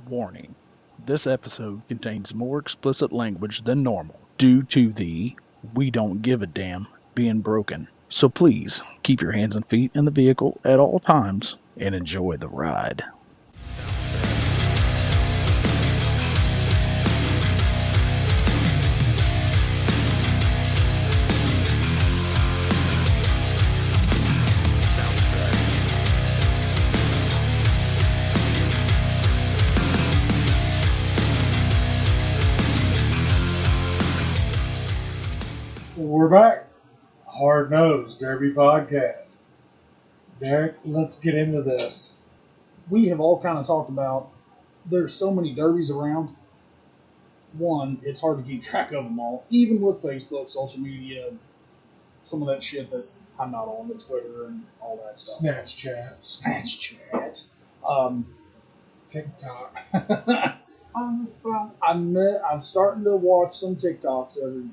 Warning: this episode contains more explicit language than normal due to the "we don't give a damn" being broken. So please keep your hands and feet in the vehicle at all times and enjoy the ride. We're back. Hard Nosed Derby Podcast. Derek, let's get into this. We have all kind of talked about there's so many derbies around. One, it's hard to keep track of them all, even with Facebook, social media, some of that shit that I'm not on, the Twitter and all that stuff. Snatch chat. TikTok. I'm starting to watch some TikToks every,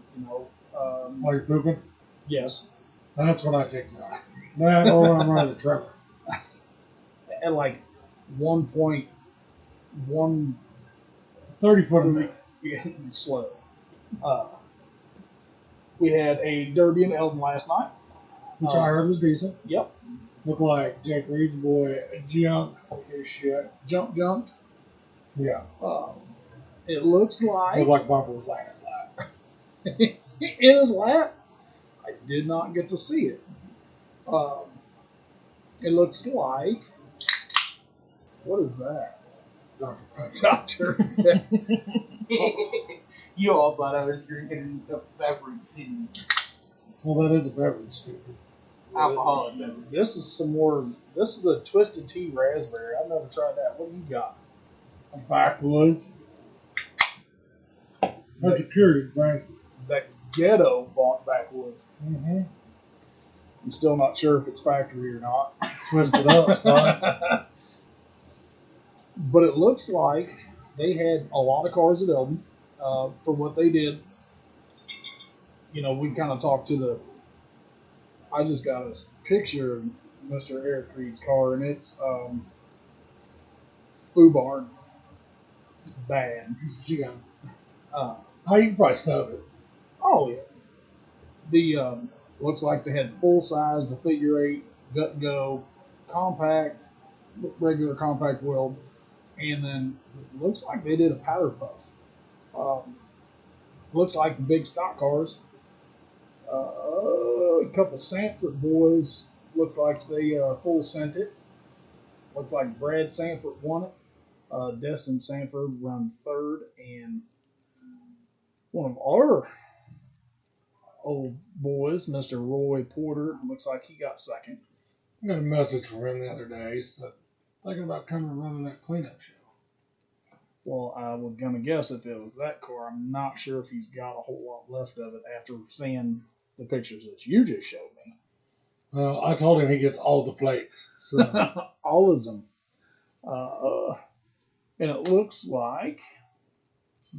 While you're pooping? yes, That's when I TikTok. That or when I'm running the trailer. at like 1.1 30 foot a minute. slow. We had a derby in Eldon last night. Which I heard was decent. Yep. Looked like Jake Reed's boy jumped his shit. Jumped. Yeah. It looks like Looked like Bumper was laying his lap. in his lap. I did not get to see it. It looks like, what is that? Dr. Pepper. Doctor. You all thought I was drinking a beverage, didn't you? Well, that is a beverage, stupid. Alcoholic beverage. This is some more. This is the Twisted Tea Raspberry. I've never tried that. What do you got? A backwoods. That's a curious brand. That ghetto bought backwoods. Mm-hmm. I'm still not sure if it's factory or not. Twist it up, son. But it looks like they had a lot of cars at Eldon for what they did. You know, we kind of talked to the. I just got a picture of Mr. Eric Reed's car, and it's Foo Barn. Bad. Yeah. Uh, Oh, you can probably snub it. oh, yeah. The looks like they had full size, the figure 8, gut and go, compact, regular compact wheel, and then it looks like they did a powder puff. Looks like the big stock cars. A couple Sanford boys. Looks like they full sent it. Looks like Brad Sanford won it. Destin Sanford run third, and one of our old boys, Mr. Roy Porter, looks like he got second. I got a message from him the other day. He said, thinking about coming and running that cleanup show. Well, I was gonna guess if it was that car. I'm not sure if he's got a whole lot left of it after seeing the pictures that you just showed me. Well, I told him he gets all the plates. So All of them. And it looks like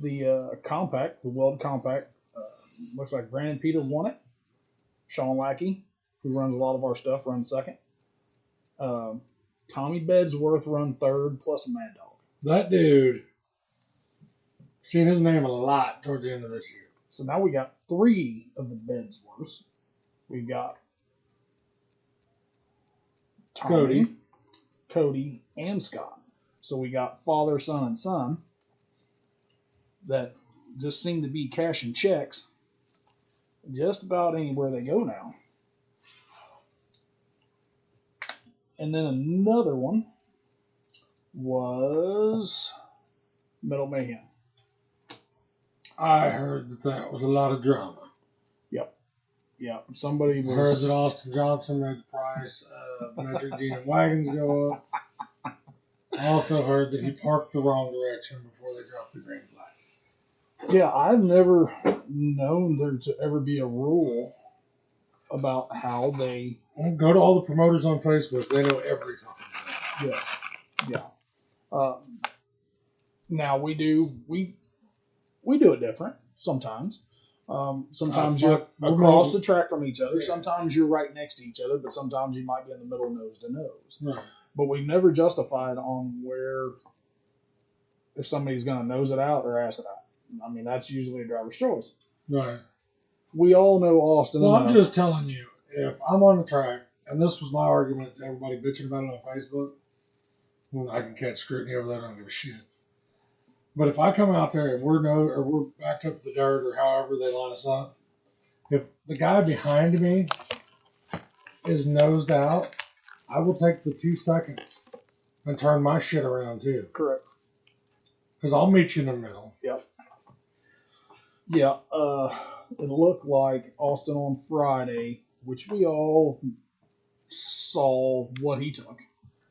the compact, the Weld compact, looks like Brandon Peter won it. Sean Lackey, who runs a lot of our stuff, runs second. Tommy Bedsworth run third, plus a Mad Dog. that dude, seen his name a lot toward the end of this year. So now we got 3 of the Bedsworths. We've got Tommy, Cody, and Scott. So we got father, son, and son that just seem to be cashing checks just about anywhere they go now. And then another one was Metal Mayhem. I heard that was a lot of drama. Yeah, somebody I heard was. that Austin Johnson made the price of Metric GM wagons go up. I also heard that he parked the wrong direction before they dropped the green flag. Yeah, I've never known there to ever be a rule about how they. Well, go to all the promoters on Facebook. They know everything. Yes. Yeah. Now we do it different sometimes. Sometimes you're across the track from each other. Yeah. Sometimes you're right next to each other, but sometimes you might be in the middle, nose to nose. Right. But we've never justified on where if somebody's going to nose it out or ass it out. I mean, that's usually a driver's choice. Right. We all know Austin. Well, I'm enough. just telling you, if I'm on the track, and this was my argument to everybody bitching about it on Facebook, well, I can catch scrutiny over that. I don't give a shit. But if I come out there and we're backed up to the dirt or however they line us up, if the guy behind me is nosed out, I will take the 2 seconds and turn my shit around too. Correct. Because I'll meet you in the middle. Yep. Yeah. It looked like Austin on Friday, which we all saw what he took.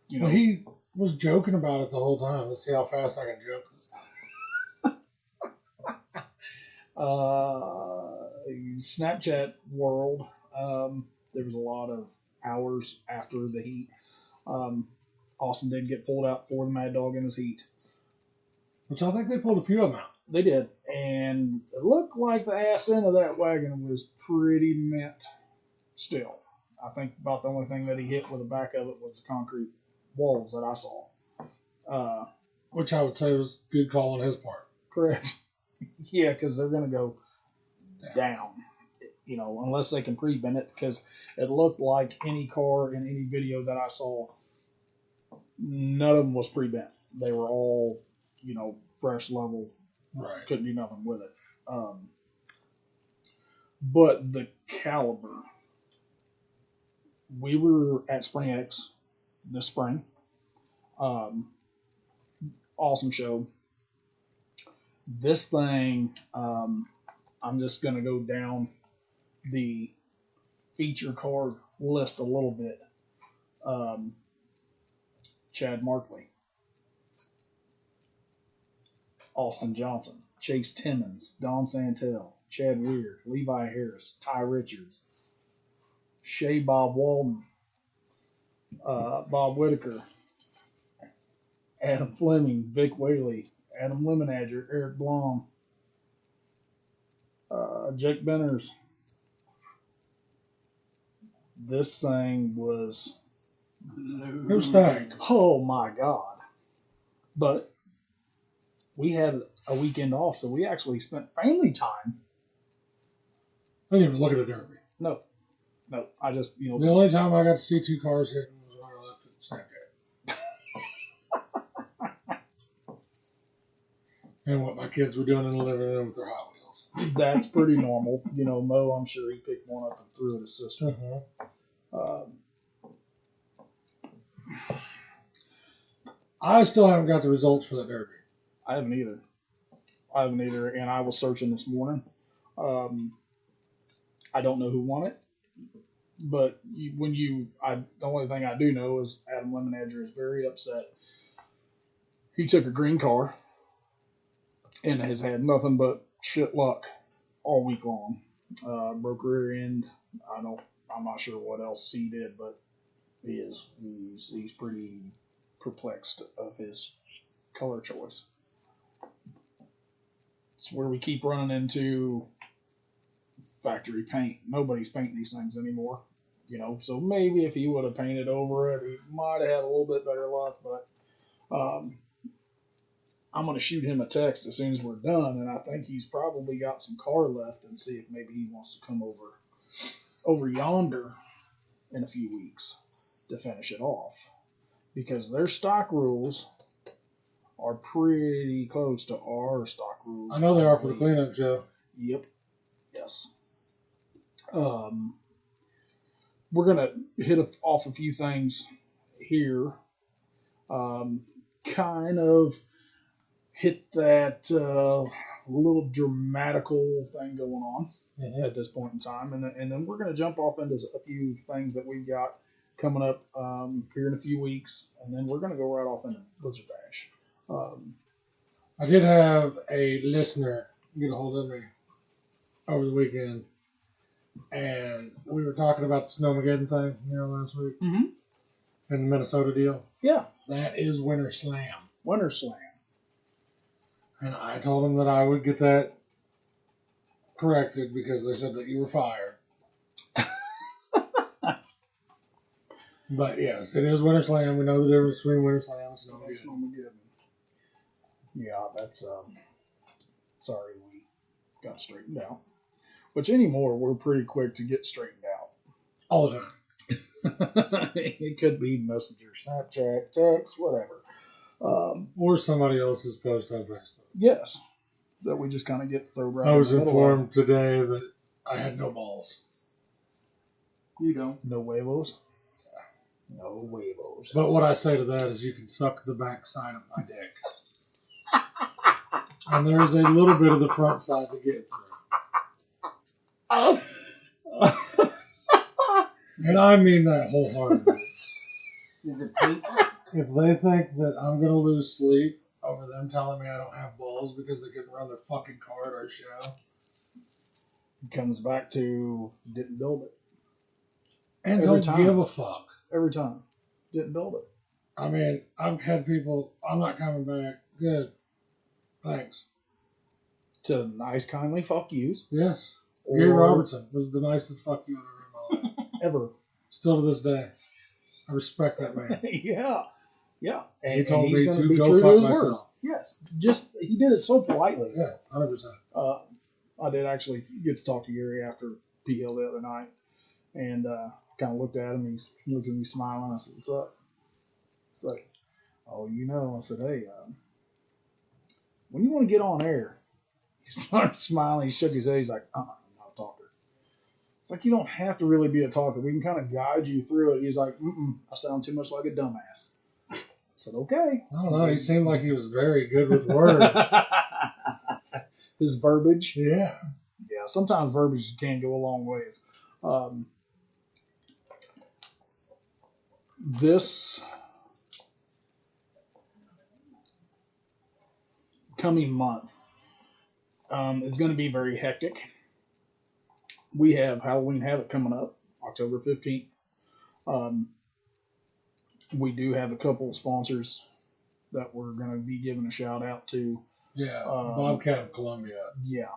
You know, Well, he was joking about it the whole time. Let's see how fast I can joke this. Snapchat world. There was a lot of hours after the heat. Austin did get pulled out for the Mad Dog in his heat. Which I think they pulled a few of them out. They did, and it looked like the ass end of that wagon was pretty mint still. I think about the only thing that he hit with the back of it was the concrete walls that I saw. Which I would say was a good call on his part. Correct. Yeah, because they're going to go down, you know, unless they can pre-bend it, because it looked like any car in any video that I saw, none of them was pre-bent. They were all, you know, fresh level. Right. Couldn't do nothing with it. But the caliber, we were at Spring X this spring. Awesome show. This thing, I'm just going to go down the feature car list a little bit. Chad Markley, Austin Johnson, Chase Timmons, Don Santel, Chad Weir, Levi Harris, Ty Richards, Shea Bob Walden, Bob Whitaker, Adam Fleming, Vic Whaley, Adam Lemonager, Eric Blom, Jake Benners. This thing was, It was stacked. oh my God. But we had a weekend off, so we actually spent family time. I didn't even look at the Derby. No, I just, you know. The only time I got to see 2 cars hitting was when I left at Snapchat. And what my kids were doing in the living room with their Hot Wheels. That's pretty normal. You know, Mo, I'm sure he picked one up and threw it at his sister. I still haven't got the results for the Derby. I haven't either. And I was searching this morning. I don't know who won it, but the only thing I do know is Adam Lemonager is very upset. He took a green car and has had nothing but shit luck all week long. Broke rear end. I'm not sure what else he did, but he's pretty perplexed of his color choice. It's where we keep running into factory paint. Nobody's painting these things anymore, you know. So maybe if he would have painted over it, he might have had a little bit better luck. But I'm going to shoot him a text as soon as we're done, and I think he's probably got some car left, and see if maybe he wants to come over yonder in a few weeks to finish it off, because their stock rules are pretty close to our stock rules. I know they are for the cleanup show. Yep. Yes. We're going to hit off a few things here. Kind of hit that little dramatical thing going on at this point in time. And then we're going to jump off into a few things that we've got coming up here in a few weeks. And then we're going to go right off into Blizzard Bash. I did have a listener get a hold of me over the weekend, and we were talking about the Snowmageddon thing, last week, Mm-hmm. and the Minnesota deal. Yeah. That is Winter Slam. Winter Slam. And I told him that I would get that corrected because they said that you were fired. But yes, it is Winter Slam. We know the difference between Winter Slam and Snowmageddon. Yeah, that's sorry we got straightened out. Which anymore, we're pretty quick to get straightened out. All the time. It could be Messenger, Snapchat, text, whatever. Or somebody else's post on Facebook. Yes, that we just kind of get thrown right I was in the middle of. informed today that I had no balls. You don't. No huevos. No huevos. But what I say to that is you can suck the back side of my dick. And there's a little bit of the front side to get through. And I mean that wholeheartedly. Is it pink? If they think that I'm going to lose sleep over them telling me I don't have balls because they couldn't run their fucking car at our show. Comes back to didn't build it. And Every don't time. give a fuck. Every time. Didn't build it. I mean, I've had people, I'm not coming back. Good. Thanks. To nice, kindly fuck yous. Yes. Or Gary Robertson was the nicest fuck you I've ever in my life. ever. Still to this day. I respect that man. Yeah. Yeah. He told he's me gonna to be go true to fuck his word. myself. Yes. Just he did it so politely. Yeah, 100%. I did actually get to talk to Gary after PL the other night, and kind of looked at him. He's looking at me smiling. I said, "What's up?" He's like, "Oh, you know." I said, "Hey, when you want to get on air?" He started smiling. He shook his head. He's like, I'm not a talker." It's like, you don't have to really be a talker. We can kind of guide you through it. He's like, I sound too much like a dumbass. I said, okay. I don't know. He seemed like he was very good with words. His verbiage. Yeah. Yeah, sometimes verbiage can go a long ways. This coming month is going to be very hectic. We have Halloween Havoc coming up, October 15th. We do have a couple of sponsors that we're going to be giving a shout out to. Yeah. Bobcat of Columbia. Yeah,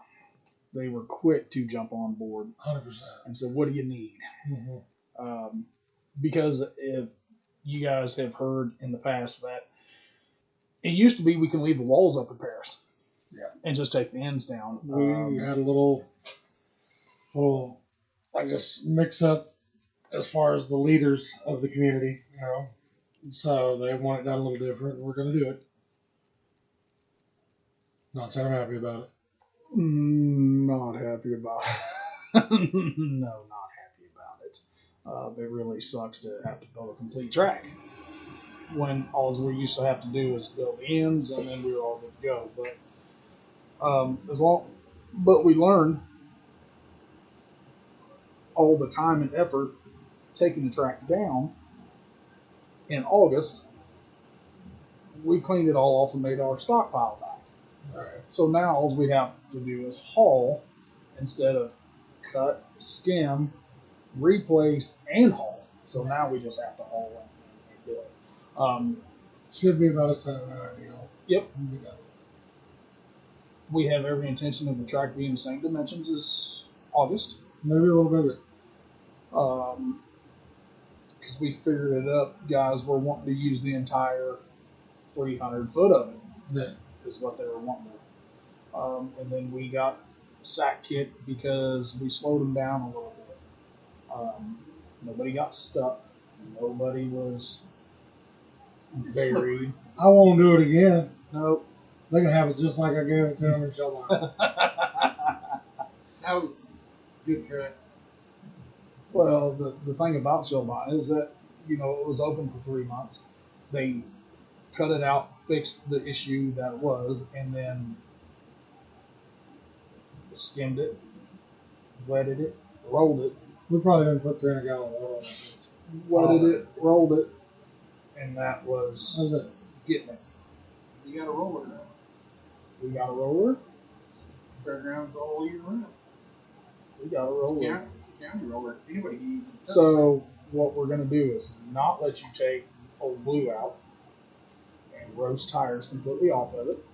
they were quick to jump on board 100%. and said, "What do you need?" Mm-hmm. Because if you guys have heard in the past that it used to be we can leave the walls up in Paris, and just take the ends down. We had a little, I guess, mix up as far as the leaders of the community, you know. So they want it done a little different. We're going to do it. Not saying I'm happy about it. Not happy about it. No, not happy about it. It really sucks to have to build a complete track when all we used to have to do is build the ends and then we were all good to go. But we learned all the time and effort taking the track down in August. We cleaned it all off and made our stockpile back. Right. So now all we have to do is haul instead of cut, skim, replace, and haul. So now we just have to haul and do it. Should be about a 7-hour deal. Yep. We'll be done. We have every intention of the track being the same dimensions as August. Maybe a little bigger. Because we figured it up, guys were wanting to use the entire 300 foot of it. Yeah. Is what they were wanting. And then we got sack kicked because we slowed them down a little bit. Nobody got stuck. Nobody was buried. I won't do it again. Nope. They can have it just like I gave it to them in Shellline. That was good track. Well, the thing about Shellbine is that, it was open for 3 months. They cut it out, fixed the issue that it was, and then skimmed it, wetted it, rolled it, We probably didn't put 300 gallon water on it. wetted it, rolled it, and that was How's it? getting it. You got a roller now. We got a roller. Fairgrounds all year round. We got a roller. County roller. Anybody can use it. So what we're going to do is not let you take Old Blue out and roast tires completely off of it,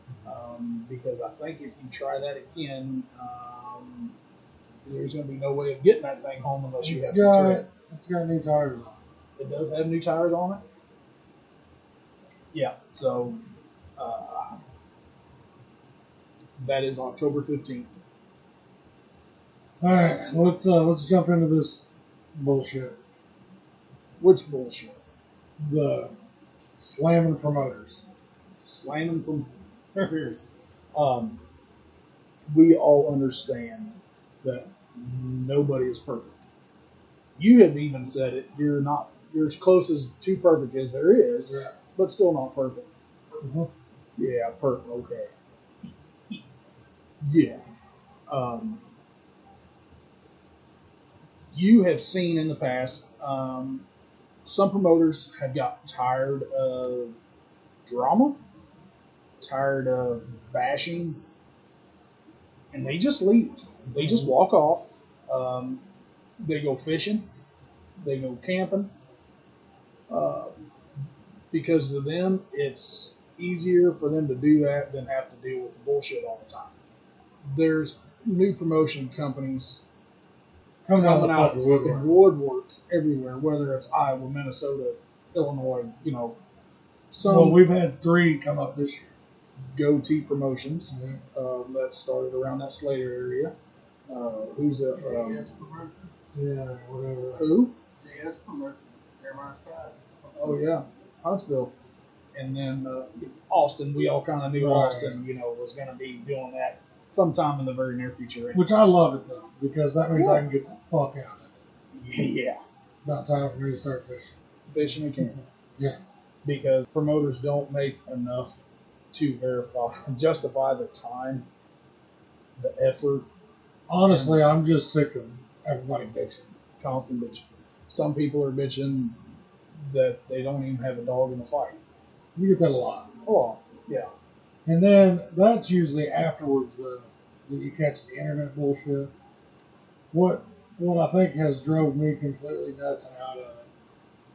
because I think if you try that again, there's going to be no way of getting that thing home unless you have some tread. It's got new tires on It does have new tires on it. Yeah, so That is October 15th. All right, let's jump into this bullshit. Which bullshit? The slamming promoters. Slamming from we all understand that nobody is perfect. You have even said it. You're as close as to perfect as there is, Yeah. but still not perfect. Mhm. Yeah, perfect. Okay. Yeah. You have seen in the past, some promoters have got tired of drama, tired of bashing, and they just leave. They just walk off. They go fishing, they go camping, uh, because to them it's easier for them to do that than have to deal with the bullshit all the time. There's new promotion companies Coming out of coming the out fucking of woodwork. woodwork everywhere, whether it's Iowa, Minnesota, Illinois, some Well, we've had 3 come up this year. goatee promotions Yeah. that started around that Slater area. Who's a JS Promotion. Yeah, whatever. who? JS Promotion. Jeremiah Scott. Oh yeah, Huntsville, and then Austin. We all kind of knew Right. Austin, was going to be doing that sometime in the very near future. Which I love it though, because that means I can get the fuck out of it. Yeah, About time for me to start fishing. fishing and camping. Yeah. Because promoters don't make enough to justify the time, the effort, Honestly, I'm just sick of everybody bitching. constant bitching. Some people are bitching that they don't even have a dog in the fight. You get that a lot. Oh, yeah. And then that's usually afterwards that you catch the internet bullshit. What I think has drove me completely nuts and out of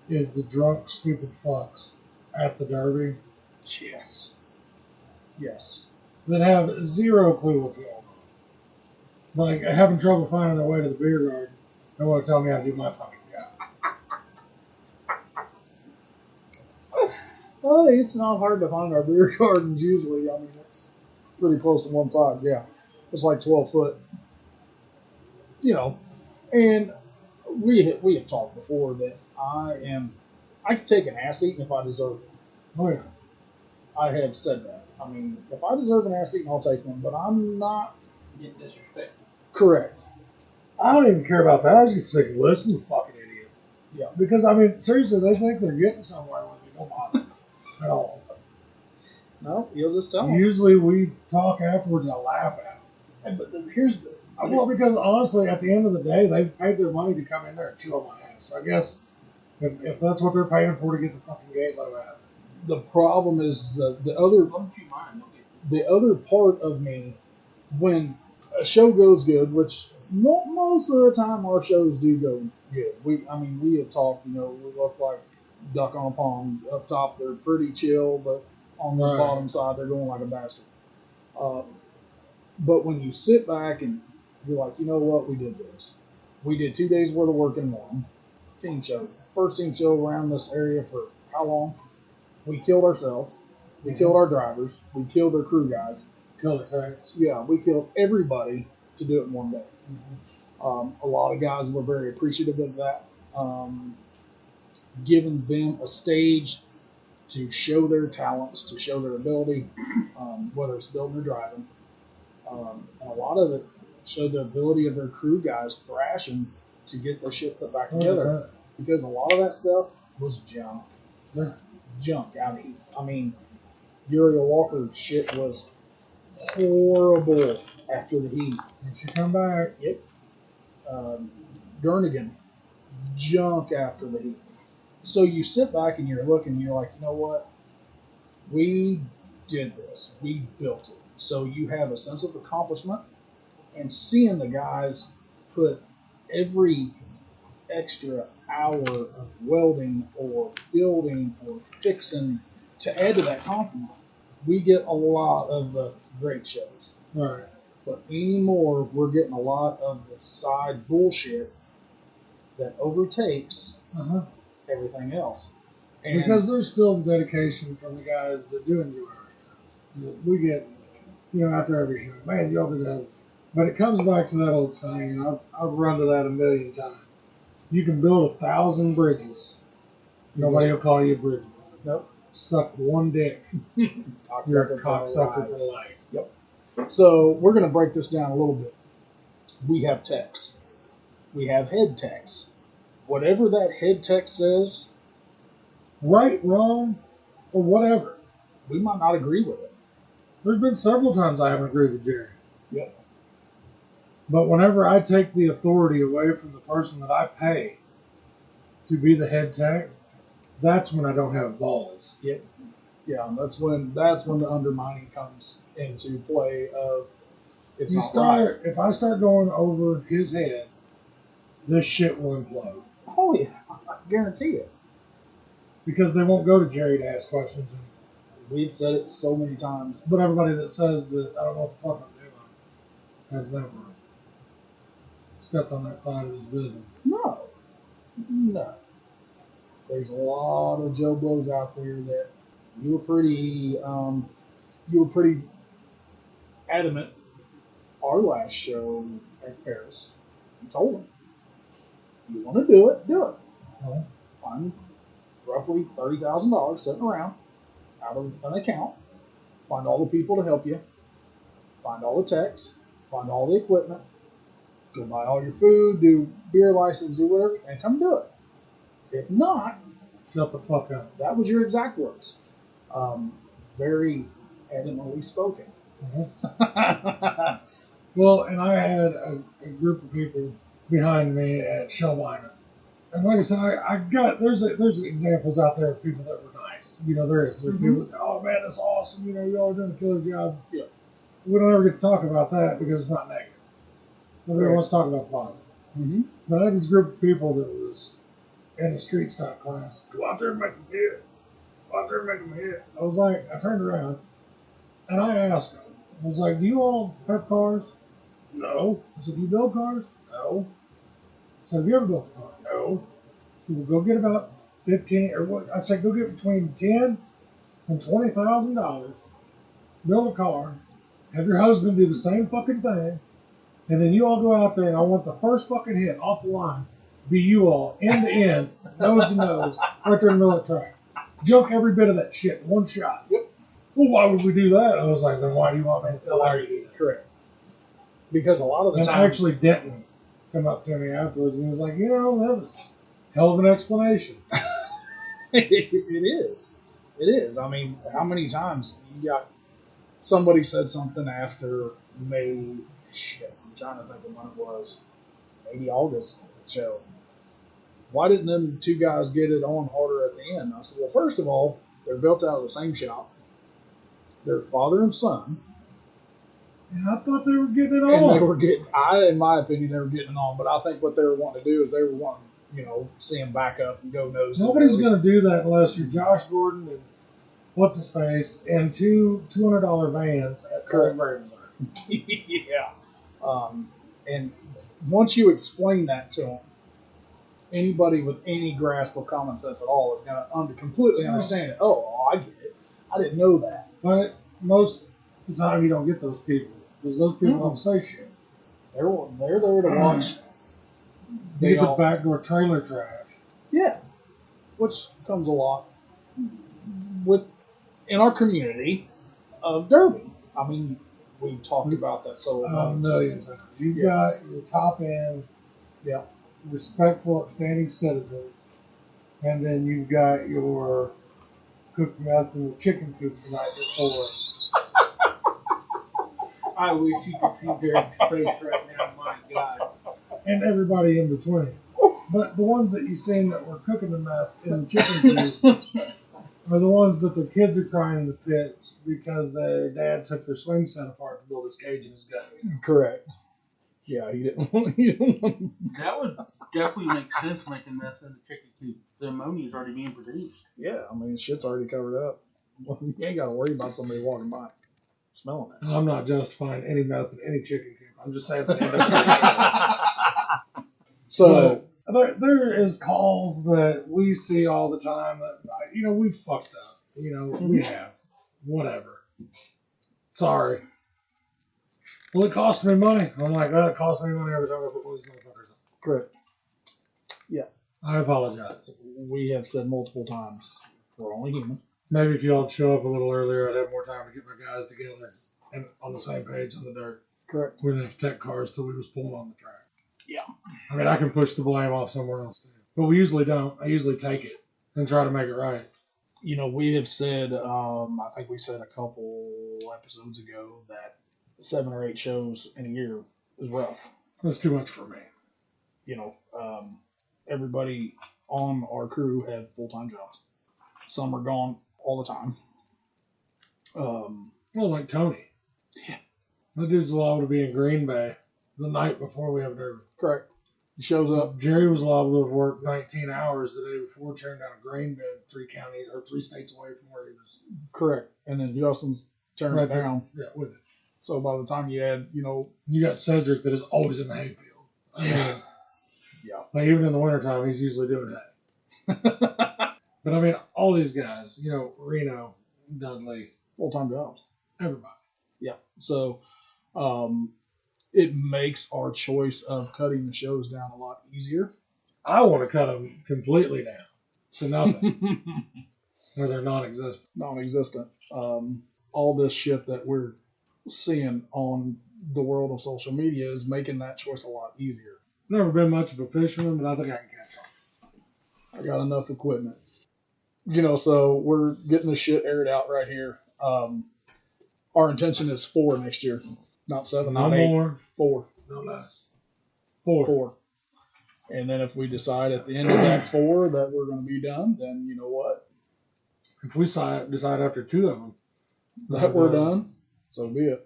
it is the drunk, stupid fucks at the Derby Yes. Yes. that have zero clue what's going on. Like having trouble finding their way to the beer garden. They want to tell me how to do my fucking job. Well, it's not hard to find our beer gardens usually. I mean, it's pretty close to one side. Yeah. It's like 12 foot. And we have talked before that I can take an ass eating if I deserve it. Oh yeah. I have said that. I mean, if I deserve an ass eating, I'll take one, but I'm not Get disrespected. correct. I don't even care about that. I just get sick of listening to fucking idiots. Yeah. Because I mean, seriously, they think they're getting somewhere when they don't bother at all. No, you'll just tell them. Usually we talk afterwards and I laugh at them. But here's the Well, because honestly, at the end of the day, they've paid their money to come in there and chew on my ass. So I guess if that's what they're paying for to get the fucking gate, let them have it. the problem is the Don't you mind? Don't get the other part of me when a show goes good, which most of the time our shows do go good. We have talked. We look like duck on a pond. Up top, they're pretty chill, but on the Right. bottom side, they're going like a bastard. But when you sit back and you're like, you know what, we did this. We did 2 days worth of work in one team show. First team show around this area for how long? We killed ourselves. We killed our drivers. We killed our crew guys. Kill it, thanks. Yeah, we killed everybody to do it in one day. A lot of guys were very appreciative of that. Giving them a stage to show their talents, to show their ability, whether it's building or driving. And a lot of it showed the ability of their crew guys thrashing to get their shit put back together. Because a lot of that stuff was junk. Yeah. Junk out of heats. I mean, Uriel Walker's shit was horrible after the heat. You should come back. Jernigan, junk after the heat. So you sit back and you're looking, and you're like, you know what? We did this. We built it. So you have a sense of accomplishment, and seeing the guys put every extra hour of welding or building or fixing to add to that compliment. We get a lot of the great shows. Right. But anymore, we're getting a lot of the side bullshit that overtakes Uh-huh. everything else. And Because there's still dedication from the guys that do enjoy our shows. We get after every show, man, y'all did that. But it comes back to that old saying, and I've run to that a million times. You can build 1,000 bridges. Nobody will call you a bridge. Nope. Suck one dick. You're a cocksucker for life. Yep. So we're going to break this down a little bit. We have text. We have head text. Whatever that head text says, Right, wrong, or whatever. we might not agree with it. There's been several times I haven't agreed with Jerry. Yep. But whenever I take the authority away from the person that I pay to be the head tech, that's when I don't have balls. Yep. Yeah, that's when the undermining comes into play. Of it's You not right. start if I start going over his head, this shit will implode. Oh yeah, I guarantee it. Because they won't go to Jerry to ask questions. We've said it so many times. But everybody that says that I don't know what the fuck I'm doing has never stepped on that side of his business. No. There's a lot of Joe Blows out there that you were pretty adamant. Our last show at Paris, you told them, if you want to do it, do it. No. Find roughly $30,000 sitting around out of an account. Find all the people to help you. Find all the techs. Find all the equipment. Go buy all your food. Do beer license. Do whatever, and come do it. If not, Shut the fuck up. that was your exact words. Very adamantly spoken. Well, and I had a group of people behind me at Shellwiner. And like I said, I got there's examples out there of people that were nice. There is. There's people that, oh man, that's awesome. Y'all are doing a killer job. Yeah. We don't ever get to talk about that because it's not negative. Nobody Right. wants to talk about positive. Mm-hmm. But I had this group of people that was in the street stock class. Go out there and make them hit. Go out there and make them hit. I turned around and I asked them, I was like, do you all have cars? No. I said, do you build cars? No. I said, have you ever built a car? No. I said, well, go get about 15 or what? I said, go get between 10 and $20,000. Build a car. Have your husband do the same fucking thing. And then you all go out there and I want the first fucking hit off the line be you all, end to end, nose to nose, right there in the middle of the track. Junk every bit of that shit in one shot. Yep. Well, why would we do that? I was like, then why do you want me to tell her to do that? Correct. Because a lot of the And time, actually, Denton come up to me afterwards and he was like, that was a hell of an explanation. it is. It is. I mean, how many times you got somebody said something after May? Shit, I'm trying to think of when it was. Maybe August show. Why didn't them two guys get it on harder at the end? I said, well, first of all, they're built out of the same shop. They're father and son. And I thought they were getting it And they on. were in my opinion, they were getting it on. But I think what they were wanting to do is they were wanting, see him back up and go nose to Nobody's nose. going to do that unless you're Josh Gordon and what's his face and two $200 vans at Salisbury, Missouri. Yeah. And once you explain that to them, anybody with any grasp of common sense at all is going to completely understand it. Oh, I get it. I didn't know that. But most of the time you don't get those people because those people don't say shit. They're there to watch. They get the backdoor trailer trash. Yeah, which comes a lot in our community of Derby. I mean, we talked about that so A much. million times. You've Yes. got your top end, Yeah. respectful, upstanding citizens, and then you've got your cooked meth and the chicken coops the night before. I wish you could see Derek's face right now. My God. And everybody in between. But the ones that you seen that were cooking the meth in the chicken coop are the ones that the kids are crying in the pits because their dad took their swing set apart to build his cage in his gut. Correct. Yeah, he didn't. That would definitely make sense making meth in the chicken coop. The ammonia is already being produced. Yeah, I mean, shit's already covered up. You ain't got to worry about somebody walking by smelling it. And I'm not justifying any meth in any chicken coop. I'm just saying that. So, there is calls that we see all the time that, we've fucked up. We have. Whatever. Sorry. Well, it costs me money. I'm like, that costs me money every time I put one of these motherfuckers on. Correct. I apologize. We have said multiple times, we're only human. Maybe if y'all show up a little earlier, I'd have more time to get my guys together and on the same page on the dirt. Correct. We didn't have to take cars till we was pulling on the track. Yeah. I mean, I can push the blame off somewhere else too, but we usually don't. I usually take it and try to make it right. You know, we have said, I think we said a couple episodes ago that 7 or 8 shows in a year is rough. That's too much for me. You know, everybody on our crew have full-time jobs. Some are gone all the time. Well, like Tony. Yeah. That dude's liable to be in Green Bay the night before we have Derby. Correct. He shows up. Jerry was liable to work 19 hours the day before, turning down a Green Bay 3 counties or 3 states away from where he was. Correct. And then Justin's turned Right it there. down. Yeah, with it. So by the time you add, you know, You got Cedric that is always in the hayfield. I mean, yeah. like even in the wintertime, he's usually doing that. But I mean, all these guys, you know, Reno, Dudley, Full-time jobs. everybody. Yeah. So it makes our choice of cutting the shows down a lot easier. I want to cut them completely down to nothing, where they're non-existent. Non-existent. All this shit that we're seeing on the world of social media is making that choice a lot easier. Never been much of a fisherman, but I think I can catch on. I got enough equipment. You know, so we're getting the shit aired out right here. Our intention is 4 next year. Not 7, No not 8. more, 4. no less. 4. 4. And then if we decide at the end of that 4 that we're going to be done, then you know what? If we decide after 2 of them That we're done, so be it.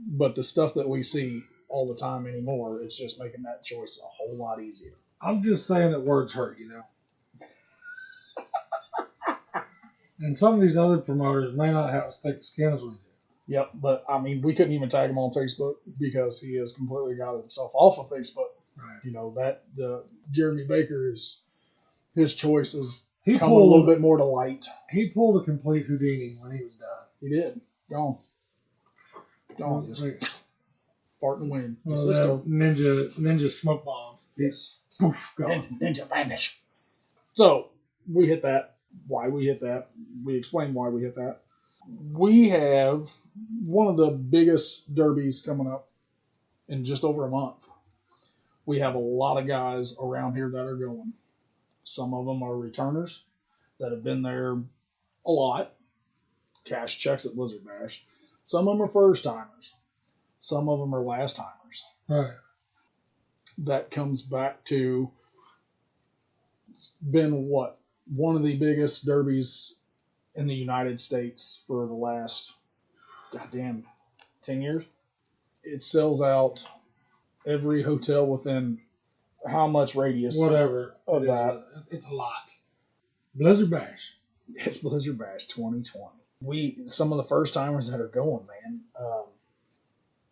But the stuff that we see all the time anymore, it's just making that choice a whole lot easier. I'm just saying that words hurt, you know. And some of these other promoters may not have as thick skin as we do. Yep, but I mean, we couldn't even tag him on Facebook because he has completely got himself off of Facebook. Right. You know, that the Jeremy Baker is his choices He come a little pulled bit more to light. He pulled a complete Houdini when he was done. He did. Gone. Gone. Just Like, fart and wind. well, Just that go. ninja smoke bombs. Yes. Poof, gone. Ninja vanish. So we hit that. Why we hit that? We explained why we hit that. We have one of the biggest derbies coming up in just over a month. We have a lot of guys around here that are going. Some of them are returners that have been there a lot. Cash checks at Blizzard Bash. Some of them are first timers. Some of them are last timers. Right. That comes back to it's been what? One of the biggest derbies in the United States for the last, goddamn, 10 years. It sells out every hotel within how much radius Whatever. of It is, that. it's a lot. Blizzard Bash. It's Blizzard Bash 2020. Some of the first timers that are going, man.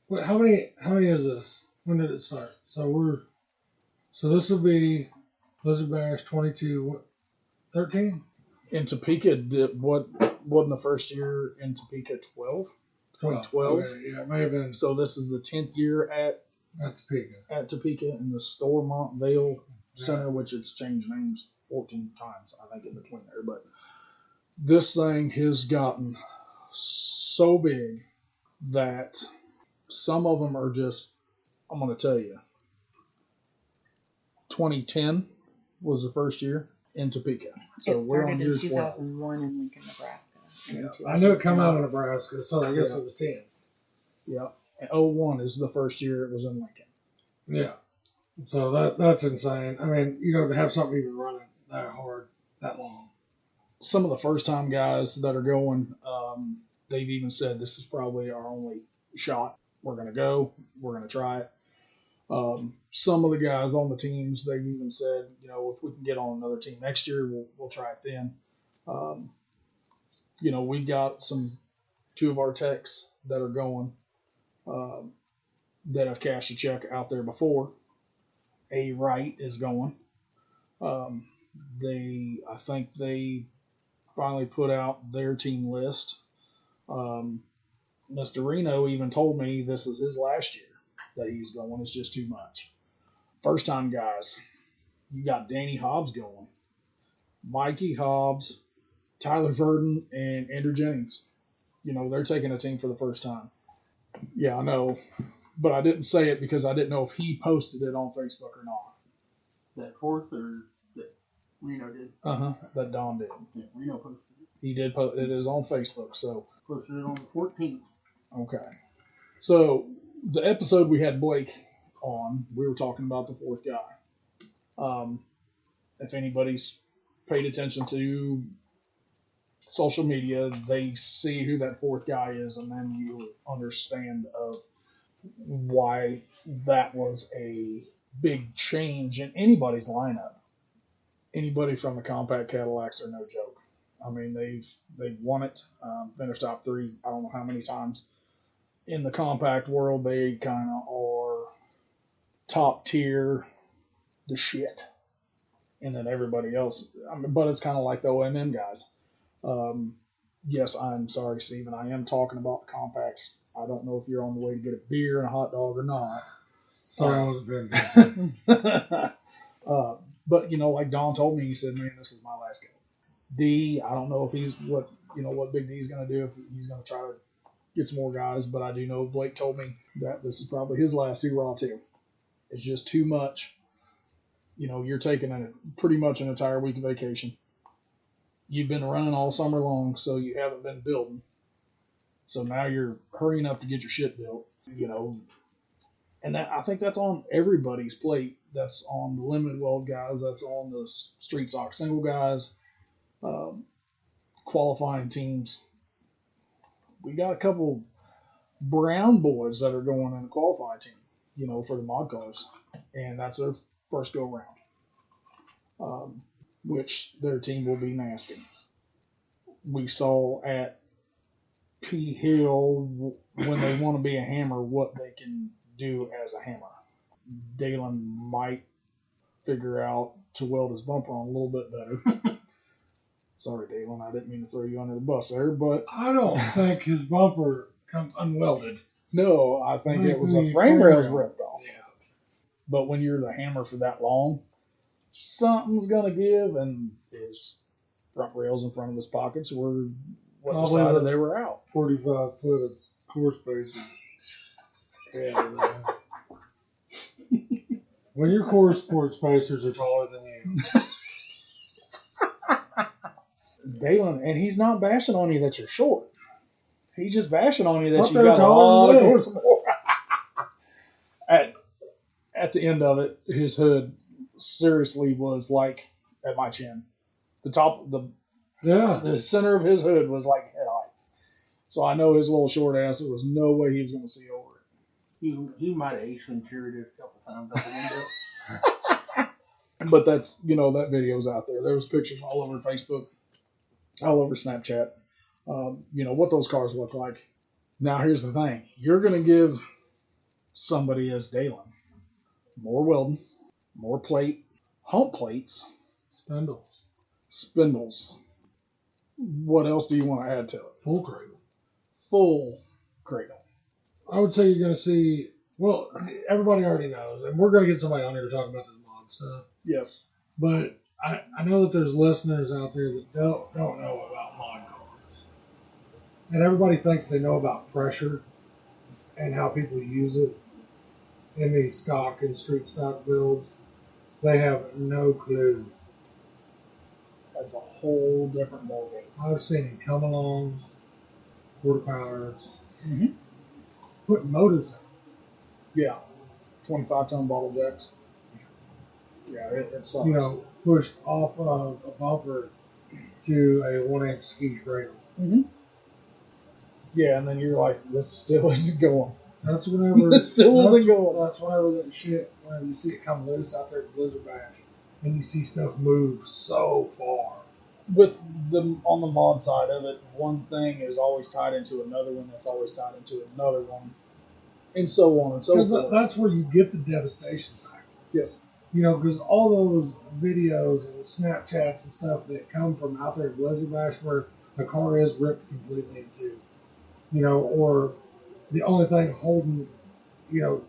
Wait, how many is this? When did it start? So this will be Blizzard Bash 22. What? 13? In Topeka, wasn't the first year in Topeka 12? 2012. Okay, yeah, it may have been So this is the 10th year at Topeka. in the Stormont Vale Center, which it's changed names 14 times, I think, in between there. But this thing has gotten so big that some of them are just, I'm going to tell you, 2010 was the first year in Topeka. So It we're on started year in 12. 2001 in Lincoln, Nebraska. And in I knew it come 2001 out of Nebraska, so I guess Yeah. it was 10. Yeah. And 01 is the first year it was in Lincoln. Yeah. So that's insane. I mean, to have something even running that hard, that long. Some of the first time guys that are going, they've even said this is probably our only shot. We're going to go. We're going to try it. Some of the guys on the teams, they've even said, if we can get on another team next year, we'll try it then. We've got two of our techs that are going that have cashed a check out there before. A Wright is going. I think they finally put out their team list. Mr. Reno even told me this is his last year that he's going. It's just too much. First time guys, you got Danny Hobbs going, Mikey Hobbs, Tyler Verdon, and Andrew Jennings. They're taking a team for the first time. Yeah, I know, but I didn't say it because I didn't know if he posted it on Facebook or not. That fourth or that Reno did? That Don did. Yeah, Reno posted it. He did post it. Is on Facebook, so. Posted it on the 14th. Okay. So, the episode we had Blake on, we were talking about the fourth guy. If anybody's paid attention to social media, they see who that fourth guy is, and then you understand of why that was a big change in anybody's lineup. Anybody from the compact Cadillacs are no joke. I mean, they've won it, finished top 3. I don't know how many times. In the compact world, they kind of are top tier, the shit, and then everybody else. But it's kind of like the OMM guys. Yes, I'm sorry, Steven. I am talking about the compacts. I don't know if you're on the way to get a beer and a hot dog or not. Sorry, I wasn't paying attention. But like Don told me, he said, "Man, this is my last game." D, I don't know if he's what Big D's going to do, if he's going to try to get some more guys, but I do know Blake told me that this is probably his last hurrah too. It's just too much. You're taking pretty much an entire week of vacation. You've been running all summer long, so you haven't been building. So now you're hurrying up to get your shit built, And I think that's on everybody's plate. That's on the limited weld guys. That's on the street stock single guys, qualifying teams. We got a couple brown boys that are going in the qualifying team, for the mod cars. And that's their first go round, which their team will be nasty. We saw at P Hill, when they want to be a hammer, what they can do as a hammer. Dalen might figure out to weld his bumper on a little bit better. Sorry, Dalen, I didn't mean to throw you under the bus there, but I don't think his bumper comes unwelded. no, I think it was the the frame frame rails rail. ripped off. Yeah. But when you're the hammer for that long, something's gonna give, and his front rails in front of his pockets were what Probably decided the- they were out. 45 foot of core spaces. Yeah, man. When your core sport spacers are taller than you. Dalen, and he's not bashing on you that you're short. He's just bashing on you that Thought you they were got a taller lot than of me. horsepower. At the end of it, his hood seriously was like at my chin. Yeah. The center of his hood was like head height. So I know his little short ass, there was no way he was going to see over it. He might have actually insured it a couple times out the window. But that's, that video's out there. There was pictures all over Facebook, all over Snapchat. What those cars look like. Now, here's the thing. You're going to give somebody as Dalen more welding, more plate, hump plates, Spindles. spindles. What else do you want to add to it? Full cradle. Full cradle. I would say you're going to see, well, everybody already knows, and we're going to get somebody on here to talk about this mod stuff. Yes. But I know that there's listeners out there that don't know about mod cars. And everybody thinks they know about pressure and how people use it in these stock and street stock builds. They have no clue. That's a whole different ballgame. I've seen come alongs, quarter powers, Mhm. putting motors Yeah. 25-ton bottle jacks. Yeah, it sucks. in, pushed off of a bumper to a 1-inch ski cradle. Yeah, and then you're like, this still isn't going. That's whenever It still isn't that's, going. That's whenever that shit, whenever you see it come loose out there at Blizzard Bash, and you see stuff move so far. With on the mod side of it, one thing is always tied into another one that's always tied into another one, and so on and so 'Cause forth. that's where you get the devastation factor. Yes. Because all those videos and Snapchats and stuff that come from out there at Blizzard Bash where the car is ripped completely in two, or The only thing holding, the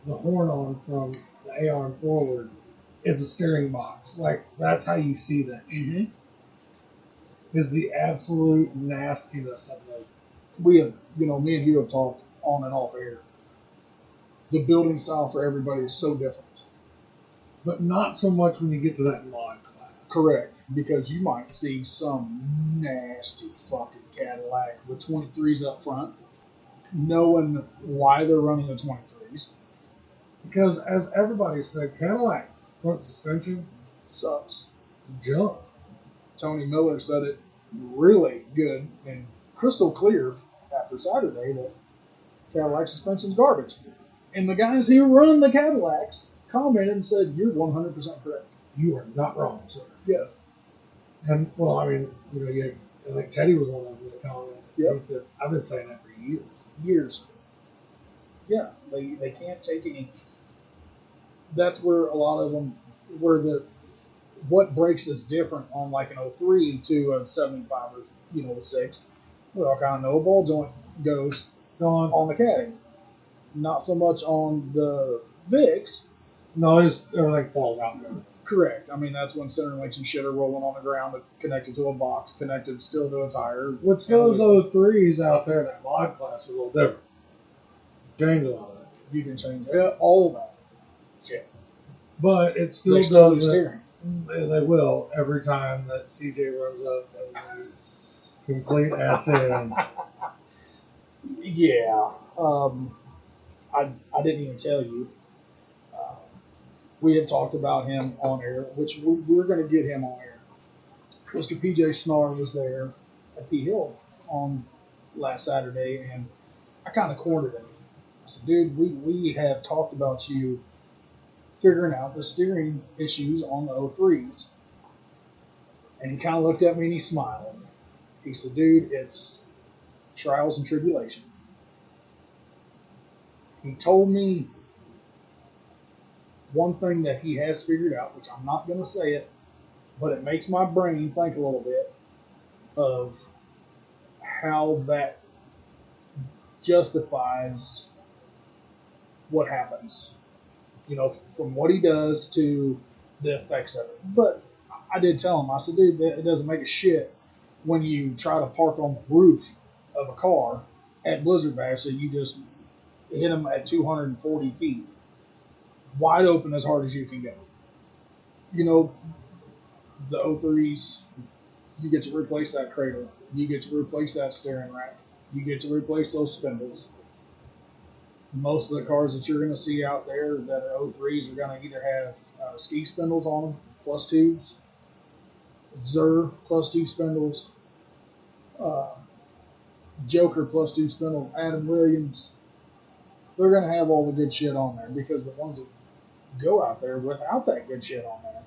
horn on from the AR forward is the steering box. Like, that's how you see that shit. Is the absolute nastiness of those. We have, me and you have talked on and off air. The building style for everybody is so different. But not so much when you get to that mod class. Correct, because you might see some nasty fucking Cadillac with 23s up front, knowing why they're running the 23s. Because, as everybody said, Cadillac front suspension Sucks. junk. Tony Miller said it really good and crystal clear after Saturday that Cadillac suspension's garbage. And the guys who run the Cadillacs commented and said, "You're 100% correct." You are not wrong, sir. Yes. And, well, I mean, I think Teddy was one of them that commented. Yep. He said, I've been saying that for years. Years. Yeah, they can't take any. That's where a lot of them, what breaks is different on like an 03 to a 75 or 6. We all kind of know a ball joint goes Gone. on the caddy. Not so much on the VIX. No, everything falls out there. Correct. I mean, that's when center links and shit are rolling on the ground, but connected to a box, connected still to a tire. Which those 03s out there in that mod class are a little different. Change a lot of that. You can change all of that shit. But it still They still does do it. steering. They will every time that CJ runs up and complete ass in. Yeah. I didn't even tell you. We had talked about him on air, which we're going to get him on air. Mr. PJ Snar was there at P Hill on last Saturday, and I kind of cornered him. I said, dude, we have talked about you figuring out the steering issues on the 03s. And he kind of looked at me and he smiled. He said, dude, it's trials and tribulation. He told me one thing that he has figured out, which I'm not going to say it, but it makes my brain think a little bit of how that justifies what happens. From what he does to the effects of it. But I did tell him, I said, dude, it doesn't make a shit when you try to park on the roof of a car at Blizzard Bash, so you just hit them at 240 feet, wide open as hard as you can go. The 03s, you get to replace that cradle. You get to replace that steering rack. You get to replace those spindles. Most of the cars that you're going to see out there that are 03s are going to either have ski spindles on them, plus tubes, Zur plus 2 spindles, Joker plus 2 spindles, Adam Williams. They're going to have all the good shit on there because the ones that go out there without that good shit on there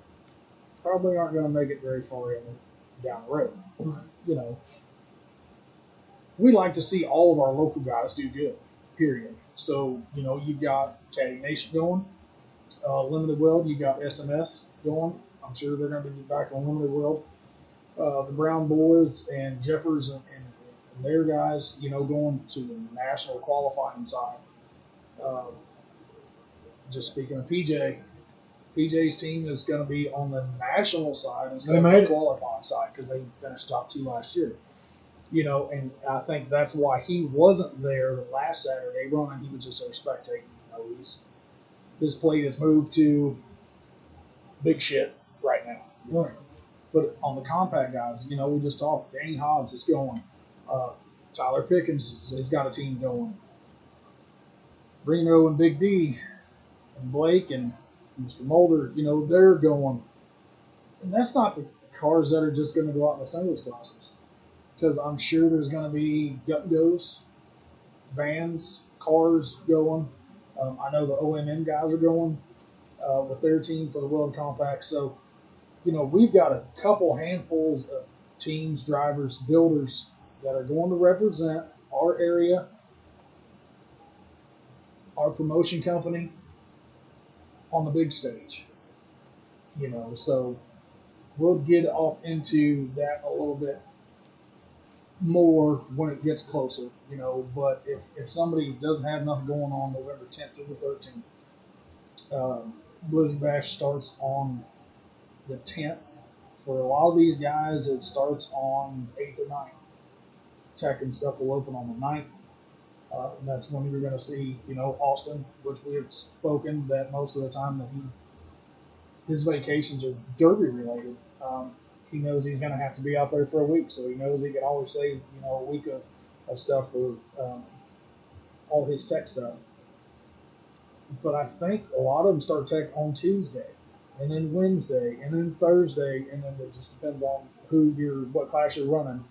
probably aren't going to make it very far down the road. We like to see all of our local guys do good, period. So, you've got Caddy Nation going, Limited Weld, you got SMS going. I'm sure they're going to be back on Limited Weld. The Brown Boys and Jeffers and their guys, going to the national qualifying side. Just speaking of PJ's team is going to be on the national side instead of the qualifying side because they finished top 2 last year. And I think that's why he wasn't there last Saturday running. He was just there spectating. His plate is moved to big shit right now. Right. But on the compact guys, we just talked. Danny Hobbs is going. Tyler Pickens has got a team going. Reno and Big D and Blake and Mr. Mulder, they're going. And that's not the cars that are just going to go out in the singles classes. Because I'm sure there's going to be gut goes, vans, cars going. I know the OMN guys are going with their team for the World Compact. So, we've got a couple handfuls of teams, drivers, builders that are going to represent our area, our promotion company on the big stage. So we'll get off into that a little bit more when it gets closer, you know. But if somebody doesn't have nothing going on November 10th through the 13th, Blizzard Bash starts on the 10th. For a lot of these guys, it starts on 8th or 9th. Tech and stuff will open on the 9th. And that's when you're going to see, you know, Austin, which we have spoken that most of the time that his vacations are derby related. He knows he's going to have to be out there for a week, so he knows he can always save, you know, a week of stuff for all his tech stuff. But I think a lot of them start tech on Tuesday, and then Wednesday, and then Thursday, and then it just depends on what class you're running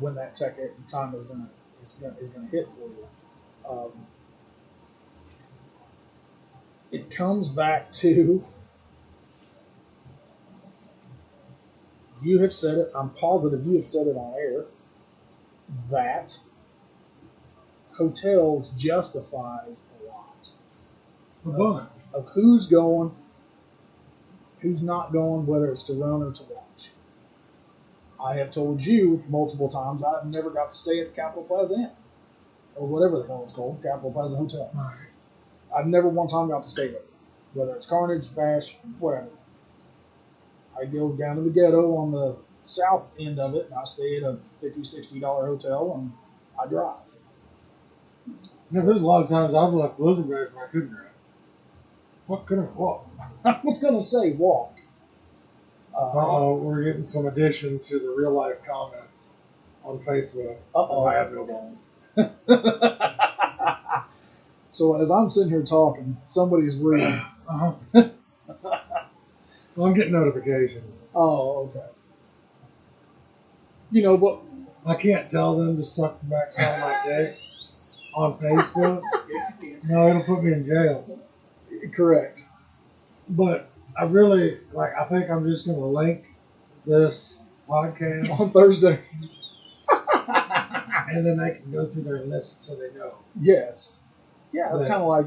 when that tech time is going to hit for you. It comes back to, you have said it, I'm positive you have said it on air, that hotels justifies a lot of who's going, who's not going, whether it's to run or to watch. I have told you multiple times I've never got to stay at the Capitol Plaza Inn, or whatever the hell it's called, Capitol Plaza Hotel. Right. I've never one time got to stay there, whether it's Carnage, Bash, whatever. I go down to the ghetto on the south end of it, and I stay at a $50, $60 hotel, and I drive. Now, there's a lot of times I've left Blizzard Bash where I couldn't drive. What could I walk? I was going to say walk. We're getting some addition to the real life comments on Facebook. I have no balls. So as I'm sitting here talking, somebody's reading. Well, I'm getting notifications. Oh, okay. You know, but I can't tell them to suck the backside of my dick on Facebook. No, it'll put me in jail. correct. But I really, I think I'm just going to link this podcast On Thursday. and then they can go through there and listen so they know. Yes. Yeah, it's Yeah. kind of like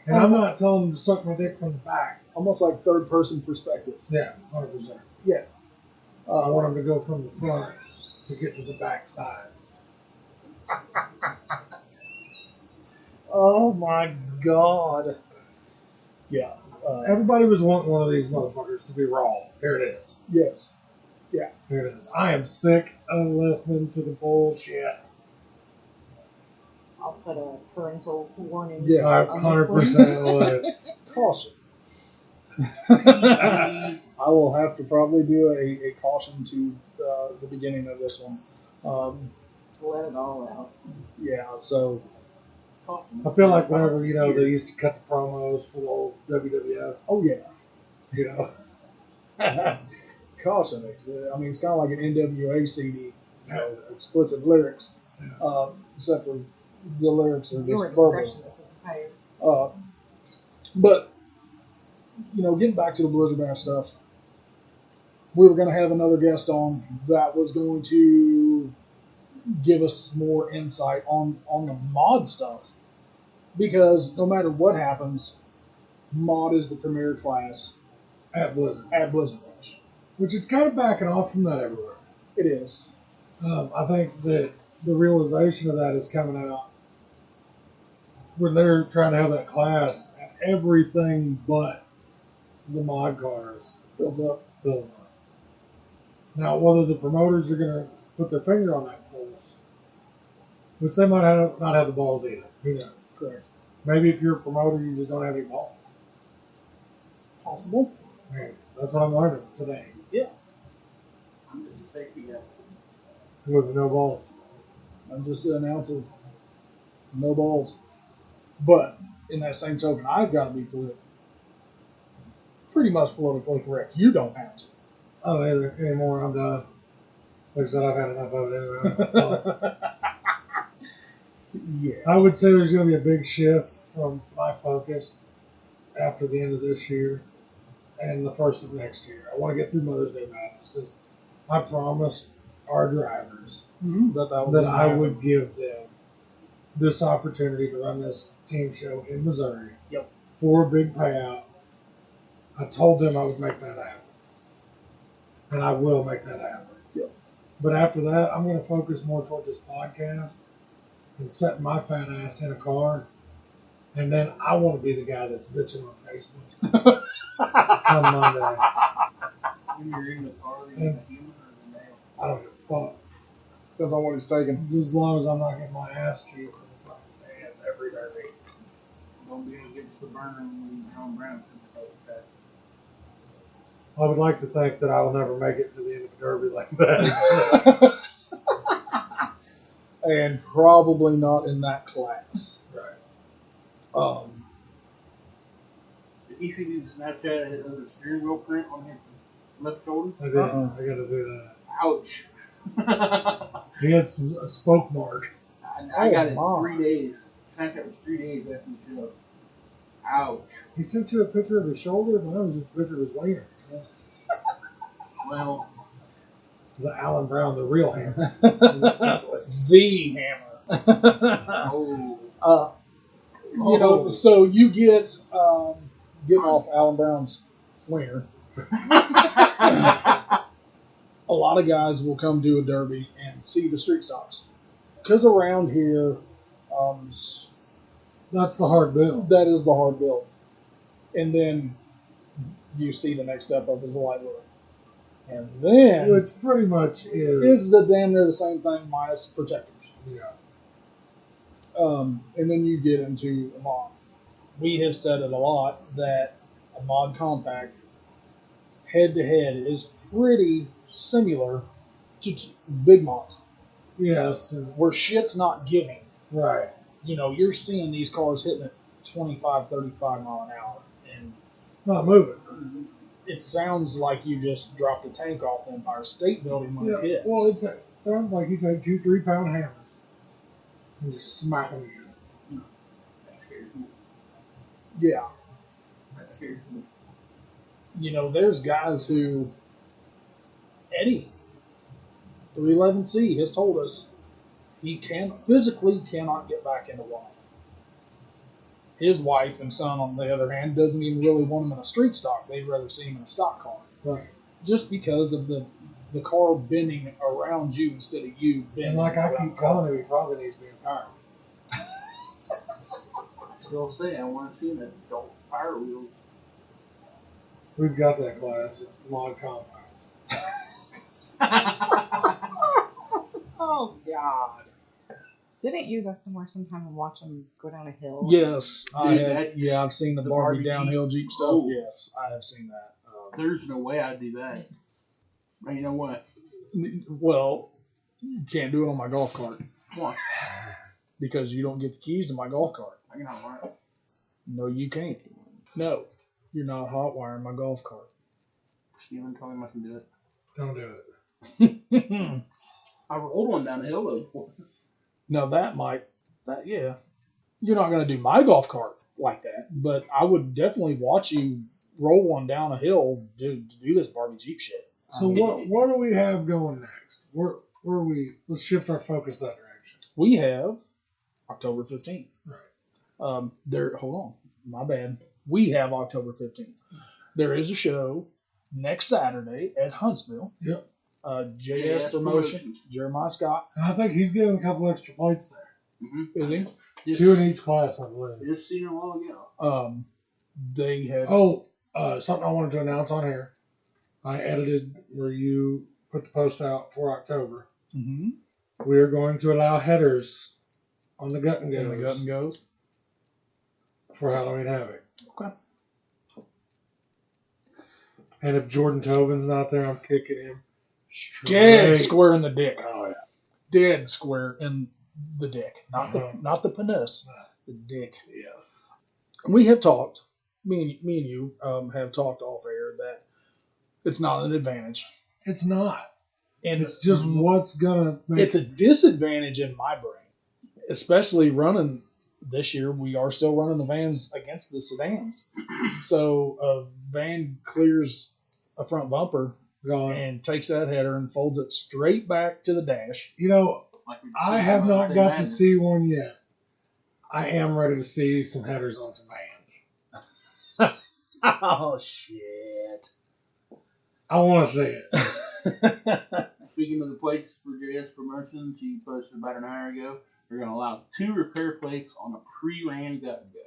And I'm not telling them to suck my dick from the back. almost like third person perspective. Yeah, 100%. Yeah. I want them to go from the front to get to the back side. Oh my God. Yeah. Everybody was wanting one of these motherfuckers to be raw. Here it is. Yes. Here it is. I am sick of listening to the bullshit. I'll put a parental warning. Yeah. I 100% would. Caution. I will have to probably do a caution to the beginning of this one. Let it all out. Yeah, so I feel like whenever, they used to cut the promos for the old WWF, oh yeah, caution. I mean, it's kind of like an NWA CD, explicit lyrics, except for the lyrics are Your just verbal. discretion is required. But getting back to the Blizzard Bash stuff, we were going to have another guest on that was going to give us more insight on the mod stuff, because no matter what happens, mod is the premier class at Blizzard. Blizzard Bash. Which it's kind of backing off from that everywhere. It is. I think that the realization of that is coming out when they're trying to have that class at everything but the mod cars Built up. built up. Now, whether the promoters are going to put their finger on that pulse, which they might not have the balls either. Who knows? Correct. Maybe if you're a promoter, you just don't have any balls. Possible. Man, that's what I'm learning today. I'm just a safety guy. With no balls. I'm just an announcer. No balls. But in that same token, I've got to be pretty much politically correct. You don't have to. Oh, anymore. I'm done. Like I said, I've had enough of it anyway. Yeah. I would say there's going to be a big shift from my focus after the end of this year and the first of next year. I want to get through Mother's Day Madness because I promised our drivers that I would give them this opportunity to run this team show in Missouri for a big payout. I told them I would make that happen. And I will make that happen. Yep. But after that, I'm going to focus more toward this podcast and setting my fat ass in a car. And then I want to be the guy that's bitching on Facebook come Monday. When you're in the car, you're Yeah. in the human or the nail. I don't give a fuck. Depends on what he's taking. As long as I'm not getting my ass kicked from the fucking stand every day. Don't be against the burner when John Brown said that. I would like to think that I will never make it to the end of the derby like that. And probably not in that class. Right. Did he see the Snapchat of the steering wheel print on his left shoulder? I did. Uh-uh. I got to see that. Ouch. He had a spoke mark. I got it Oh, in 3 days. Snapchat was 3 days after the show. Ouch. He sent you a picture of his shoulder, but that was just a picture of his wiener. Well, The Alan Brown, the real hammer. The hammer. oh, You know, so you get getting off Alan Brown's winger. A lot of guys will come to a derby and see the street stocks because around here, That's the hard bill. that is the hard build. And then you see the next step up is the light wheel, and then Which pretty much is. is the damn near the same thing minus protectors. Yeah. And then you get into a mod. We have said it a lot that a mod compact head to head is pretty similar to big mods, Yes. And, where shit's not giving. right. You know, you're seeing these cars hitting at 25, 35 mile an hour, and Not moving. it sounds like you just dropped a tank off the Empire State Building when it hits. Well, it sounds like you take 2 3-pound hammers and just smack them together. that scares me. Yeah. That scares me. You know, there's guys who Eddie 311C has told us he physically cannot get back into one. His wife and son, on the other hand, doesn't even really want him in a street stock. They'd rather see him in a stock car, Right. just because of the car bending around you instead of you bending. And like I around keep the car. telling him, he probably needs to be empowered. Still say I want to see him at adult fire wheels. We've got that class. It's the mod compact. Oh God! Didn't you go somewhere sometime and watch them go down a hill? Yes, I Dude, have. that- Yeah, I've seen the the Barbie Barbie downhill Jeep stuff. Oh. Yes, I have seen that. There's no way I'd do that. But you know what? Well, you can't do it on my golf cart Come on. because you don't get the keys to my golf cart. I can outrun it. No, you can't. No, you're not hot wiring my golf cart. Steven told him I can do it. Don't do it. I rolled one down the hill though before. Now yeah. You're not going to do my golf cart like that, but I would definitely watch you roll one down a hill to do this Barbie Jeep shit. So what do we have going next? Where are we? Let's shift our focus that direction. We have October 15th. Right. Hold on. My bad. We have October 15th. There is a show next Saturday at Huntsville. Yep. JS Promotion, Jeremiah Scott. And I think he's getting a couple extra plates there. Is he? Just, 2 in each class, I believe. just seen it a while ago. They had. Oh, something I wanted to announce on here. I edited where you put the post out for October. Mhm. We are going to allow headers on the gut and And the gut goes and goes. for Halloween Havoc. Okay. And if Jordan Tobin's not there, I'm kicking him Dead straight. square in the dick. Oh yeah. Dead square in the dick. Not the Uh-huh. not the penis. The dick. Yes. We have talked. Me and you have talked off air that it's not an advantage, It's not. and It's just what's gonna make it's a disadvantage in my brain, especially running this year. We are still running the vans against the sedans, so a van clears a front bumper gone. and takes that header and folds it straight back to the dash. You know, Like we I see have on not Monday got to Madness. see one yet. I am ready to see some headers on some vans. Oh shit! I want to see it. I speaking of the plates for JS Promotions, he posted about an hour ago. They're going to allow 2 repair plates on a pre-ran gut and go.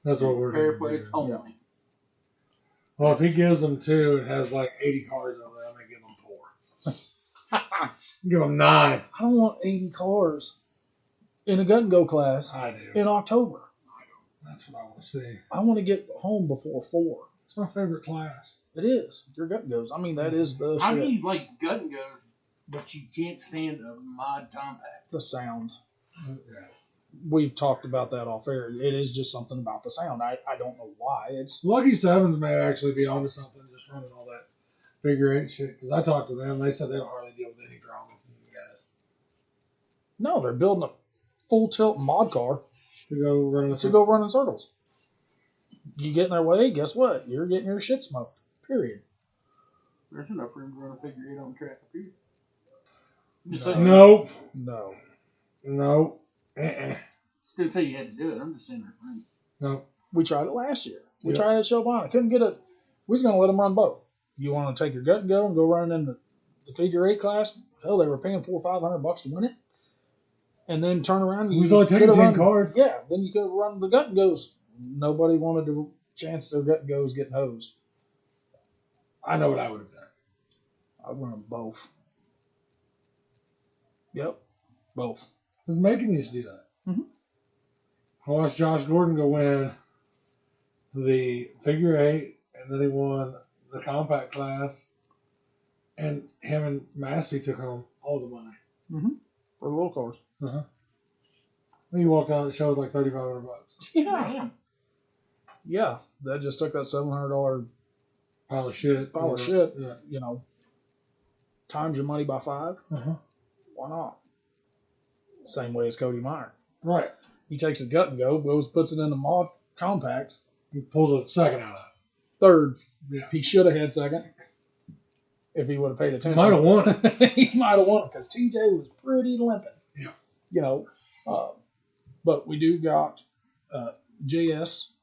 That's what we're Repair going to plates do. only. Well, if he gives them 2 and has like 80 cars over there, I may give them 4. Give them 9. I don't want 80 cars in a gut and go class I do. in October. That's what I want to see. I want to get home before 4. It's my favorite class. It is. Your gut and goes. I mean, that is the How shit. do you like gut and go, but you can't stand a mod compact? The sound. Yeah. We've talked about that off air. It is just something about the sound. I don't know why. It's Lucky Sevens may actually be onto something just running all that figure 8 shit. Because I talked to them. They said they don't hardly deal with any drama from you guys. no, they're building a full tilt mod car To go run to go run in circles. You get in their way, guess what? You're getting your shit smoked. Period. There's enough room to run a figure 8 on track up here. Just saying. Nope. No. Nope. Didn't say you had to do it. I'm just saying. Nope. We tried it last year. We Yeah. tried it at Showbana. Couldn't get it. We was gonna let them run both. You want to take your gut and go and go run in the figure 8 class? Hell, they were paying $400 or $500 to win it, and then turn around. We was only taking coulda 10 run, cars. Yeah, then you could have run the gut and goes. Nobody wanted to chance their gut and goes getting hosed. I know what I would have done. I'd run them both. Yep, both. Because Macon used to do that. Mhm. I watched Josh Gordon go win the figure 8, and then he won the compact class, and him and Massey took home all the money. For little cars. Uh-huh. Then you walked out of the show with like $3,500. Yeah. Yeah, that just took that $700 Pile of shit. pile of shit. Yeah. You know, times your money by 5. Uh-huh. Why not? Same way as Cody Meyer. Right. He takes a gut and go, goes, puts it in the mod compact. He pulls a second out of Third. Yeah. He should have had second if he would have paid it. attention. Might have won it. He might have won it because TJ was pretty limping. Yeah. You know, but we do got JS.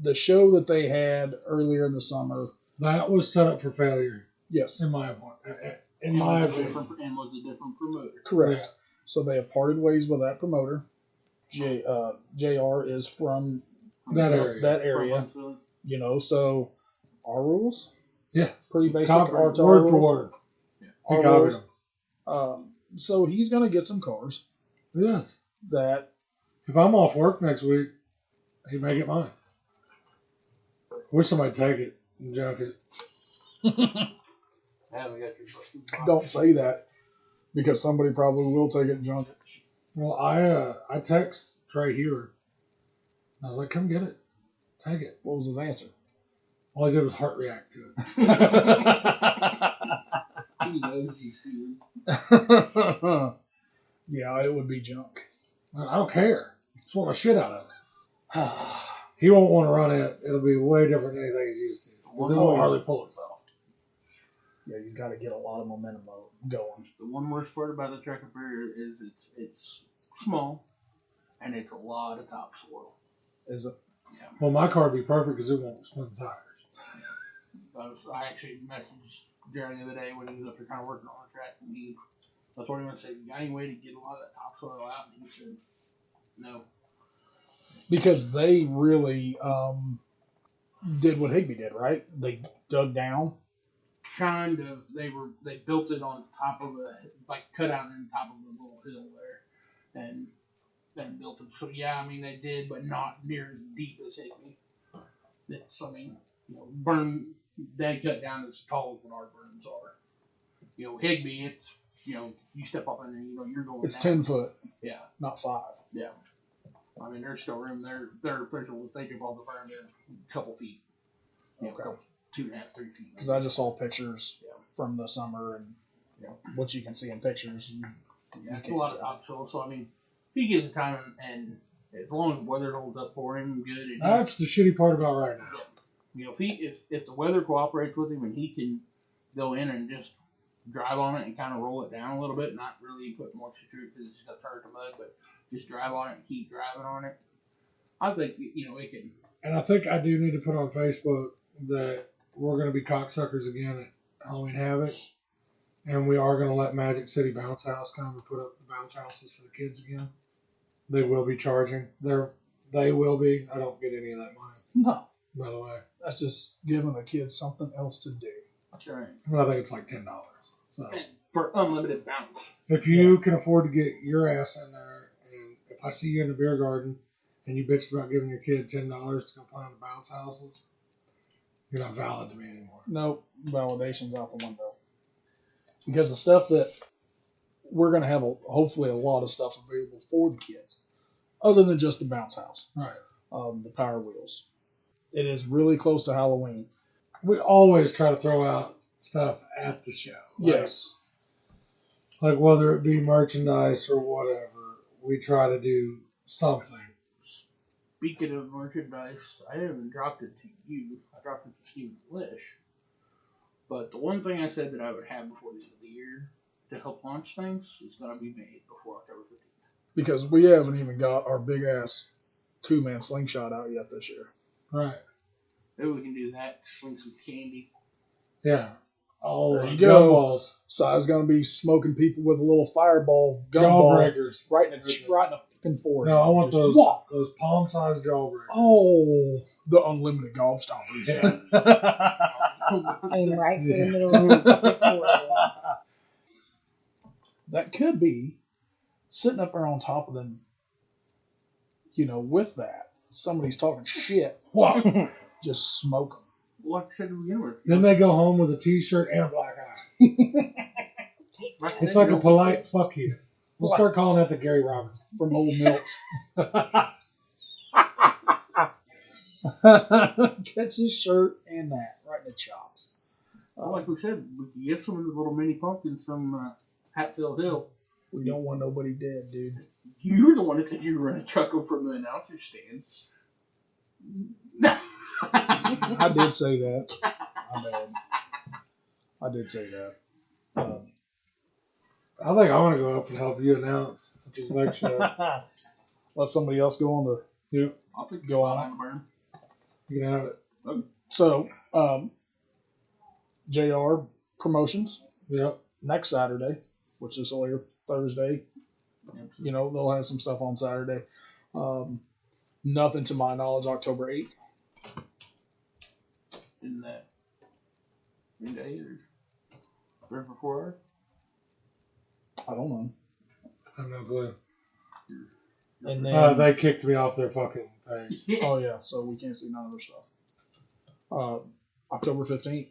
The show that they had earlier in the summer. That was set up for failure, Yes. in my opinion. In And my was a opinion. different- and was a different promoter. Correct. Yeah. So they have parted ways with that promoter. JR is from That area. that area. Huntsville. You know, so our rules. Yeah. Pretty basic. Copy, Our word for rules. word. He Our copied rules. him. So he's going to get some cars Yeah. that If I'm off work next week, he may get mine. Wish somebody'd take it and junk it. I haven't got your box. don't say that because somebody probably will take it and junk it. Well, I text Trey Hewer. I was like, come get it. Take it. What was his answer? All I did was heart react to it. He knows you see. Yeah, it would be junk. I don't care. I just want my shit out of it. He won't want to run it. It'll be way different than anything he's used to. Because it won't hardly pull itself. Yeah, he's got to get a lot of momentum going. The one worst part about the Tracker Barrier is it's small, and it's a lot of topsoil. Is it? Well, my car would be perfect because it won't spin the tires. I actually messaged Jerry the other day when he was up there kind of working on the track, and I told him, I said, you got any way to get a lot of that topsoil out? And he said, no. Because they really did what Higby did, right? They dug down. Kind of. They built it on top of cut out in top of a little hill there, and then built it. So yeah, I mean they did, but not near as deep as Higby. Burn they cut down as tall as what our burns are. Higby, it's you step up in there, you're going. It's down. 10 foot, Yeah, not 5. yeah. I mean, there's still room. Their official was they give all the burn there a couple feet. Okay. 2.5, 3 feet. Because I just saw pictures from the summer and what you can see in pictures. Yeah, it's a lot of topsoil. So I mean, if he gives the time and as long as the weather holds up for him, good. And That's the shitty part about right now. if the weather cooperates with him and he can go in and just drive on it and kind of roll it down a little bit, not really put much to it because it's got to turn to mud, but just drive on it and keep driving on it. I think it can. And I think I do need to put on Facebook that we're going to be cocksuckers again at Halloween Havoc. and we are going to let Magic City Bounce House come and put up the bounce houses for the kids again. They will be charging. They will be. I don't get any of that money, No, by the way. that's just giving the kids something else to do. That's right. I think it's like $10. So For unlimited bounce. if you can afford to get your ass in there, and if I see you in the beer garden and you bitch about giving your kid $10 to go play on the bounce houses, you're not valid to me anymore. Nope, validation's out the window. Because the stuff that we're going to have, hopefully, a lot of stuff available for the kids, other than just the bounce house, Right. the Power Wheels. It is really close to Halloween. We always try to throw out stuff at the show. Yes. Like whether it be merchandise or whatever, we try to do something. Speaking of merchandise, I haven't dropped it to you. I dropped it to Stephen Lish. But the one thing I said that I would have before the end of the year to help launch things is going to be made before October 15th. Because we haven't even got our big ass 2-man slingshot out yet this year. Right. Maybe we can do that. Sling some candy. Yeah. All There the you go. gumballs. Si's going to be smoking people with a little fireball gumball Jawbreakers. right in the fucking forehead. No, I want Just those whop. those palm-sized jawbreakers. Oh, the unlimited gobstoppers. Aim right for the middle of the fucker's forehead. That could be sitting up there on top of them, with that. Somebody's talking shit. What? Just smoke them. Like I said to begin with. Then they go home with a t-shirt and a black eye. It's like a polite fuck you. We'll start calling that the Gary Roberts. From Old Milks. Gets his shirt and that right in the chops. Well, like we said, we can get some of the little mini pumpkins from Hatfield Hill. We don't want nobody dead, dude. You were the one that said you were going to chuck them from the announcer stand. I did say that. My bad. I did say that. I think I want to go up and help you announce at this next show. Let somebody else go on the. I'll pick Go on. the burn. You can have it. So, JR promotions Yep. next Saturday, which is earlier Thursday. They'll have some stuff on Saturday. Nothing to my knowledge, October 8th. In that midday or 3 or 4 hours. I don't know. I have no clue. And then, They kicked me off their fucking thing. oh yeah, so we can't see none of their stuff. October 15th,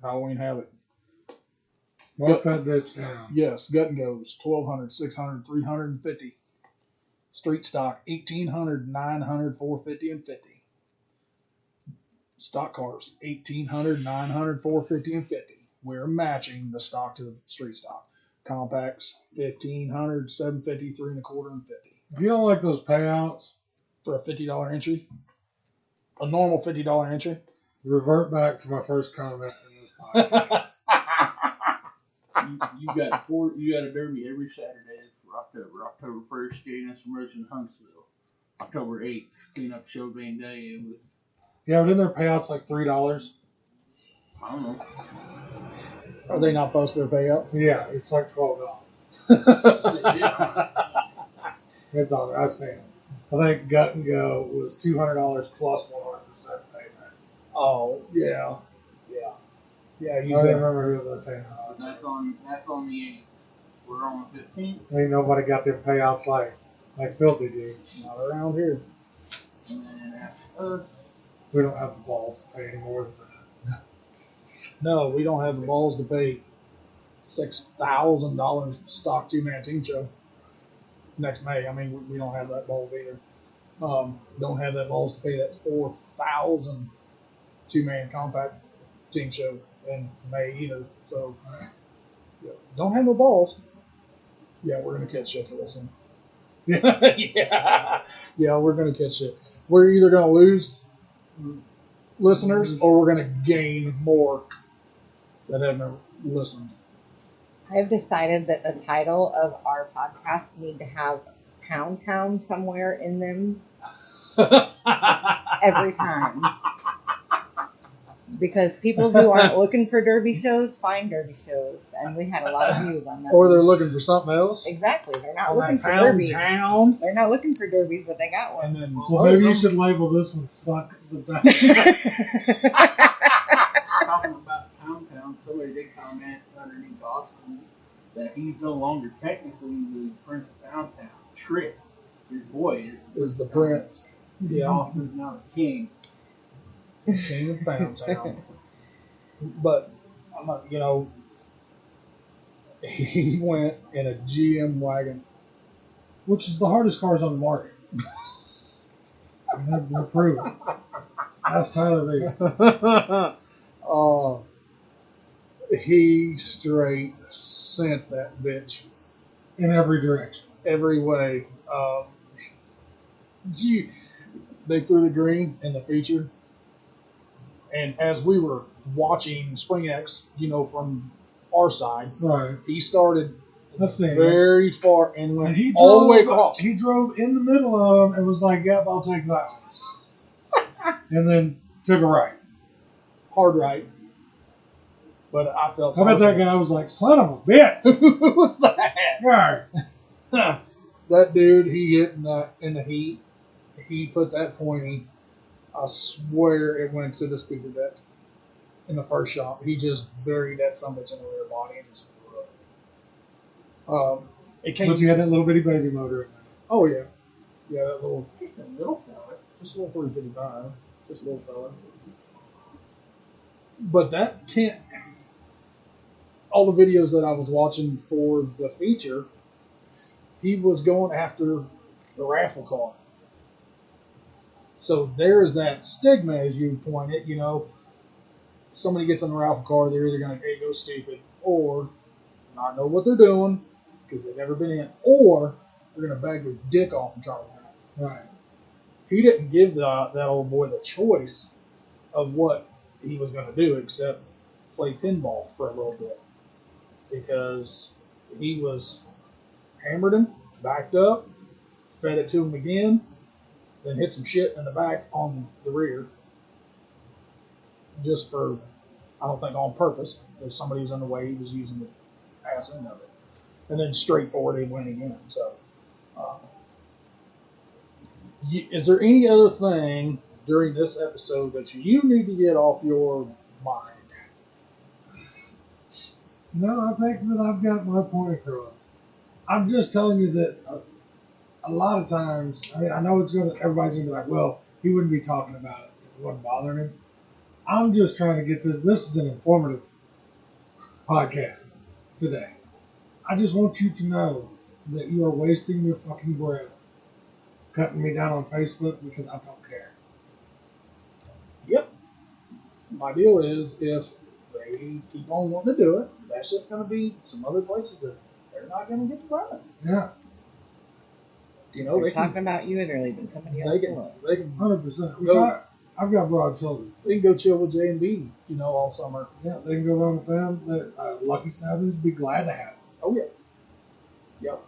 Halloween Havoc. Mark that bitch down. Yes, Gut and Goes, 1,200, 600, 350. Street stock, 1,800, 900, 450, and 50. Stock cars, 1,800, 900, 450, and 50. We're matching the stock to the street stock. Compacts, 1,500, 750, 3 1/4, and 50. If you don't like those payouts, For a $50 entry, a normal $50 entry. revert back to my first comment in this podcast. You got a derby every Saturday for October. October 1st, JNS Promotion in Huntsville. October 8th, cleanup show Van Day. It was, Yeah, but then their payouts like $3. I don't know. Are they not posting their payouts? Yeah, it's like $12. It's on there. I've seen it. I think Gut and Go was $200 plus 100% payback. Oh, yeah. Yeah. Yeah, I you don't said. remember who was I saying. That's on the 8th. We're on the 15th. Ain't nobody got their payouts like Filthy do. Not around here. And then after us, We don't have the balls to pay any more than that. No, we don't have the balls to pay $6,000 stock 2-man team show next May. I mean, we don't have that balls either. Don't have that balls to pay that 4,000 2-man compact team show in May either. So, yeah, don't have no balls. Yeah, we're gonna catch shit for this one. yeah, we're gonna catch shit. We're either gonna lose listeners or we're gonna gain more that have never listened. I've decided that the title of our podcast need to have Pound Town somewhere in them every time. because people who aren't looking for derby shows find derby shows, and we had a lot of views on that. Or they're looking for something else. Exactly, they're not On looking that for pound derbies. town. They're not looking for derbies, but they got one. And then Well, maybe you should label this one "Suck the Best." Talking about Pound Town, somebody did comment underneath Austin that he's no longer technically the Prince of Pound Town. Trick, his boy, is the prince. Yeah. Austin's now the king. King of Pound Town. But I'm not, he went in a GM wagon. Which is the hardest cars on the market. We're proven. That's Tyler Reed. He straight sent that bitch In every direction. every way. They threw the green in the feature, and as we were watching Spring X, from our side, Right. he started Let's see. very far and went And he all the drove way across. He drove in the middle of them and was like, "Yep, I'll take that one." And then took a right. Hard right. But I felt I bet that guy was like, "Son of a bitch!" Who was that? Right. That dude, he hit in the heat. He put that pointy. I swear it went to the speaker deck in the first shot. He just buried that sumbitch in the rear body and just blew up. It came. But you had that little bitty baby motor in there. Oh yeah, that little Little fella. just a little 355, just a little fella. But that can't. All the videos that I was watching for the feature, he was going after the raffle car. So there's that stigma, as you point it. Somebody gets on the raffle car, they're either going to A, go stupid, or not know what they're doing because they've never been in, or they're going to bag their dick off and try to win. Right. He didn't give that old boy the choice of what he was going to do except play pinball for a little bit because he was hammered him, backed up, fed it to him again, then hit some shit in the back on the rear just for, I don't think on purpose. If somebody was in the way, he was using the ass end of it. And then straight forward, he went again. So, is there any other thing during this episode that you need to get off your mind? No, I think that I've got my point across. I'm just telling you that a lot of times, I know everybody's gonna be like, well, he wouldn't be talking about it if it wasn't bothering him. I'm just trying to get this. This is an informative podcast today. I just want you to know that you are wasting your fucking breath cutting me down on Facebook because I don't care. Yep. My deal is if they keep on wanting to do it, that's just going to be some other places that they're not going to get to run it. Yeah, They're they talking can, about you and they're leaving somebody else they alone. can 100%. Which Go. I've got broad shoulders. they can go chill with J and B, all summer. Yeah, they can go run with them. Lucky Sevens would be glad to have them. Oh yeah. Yep.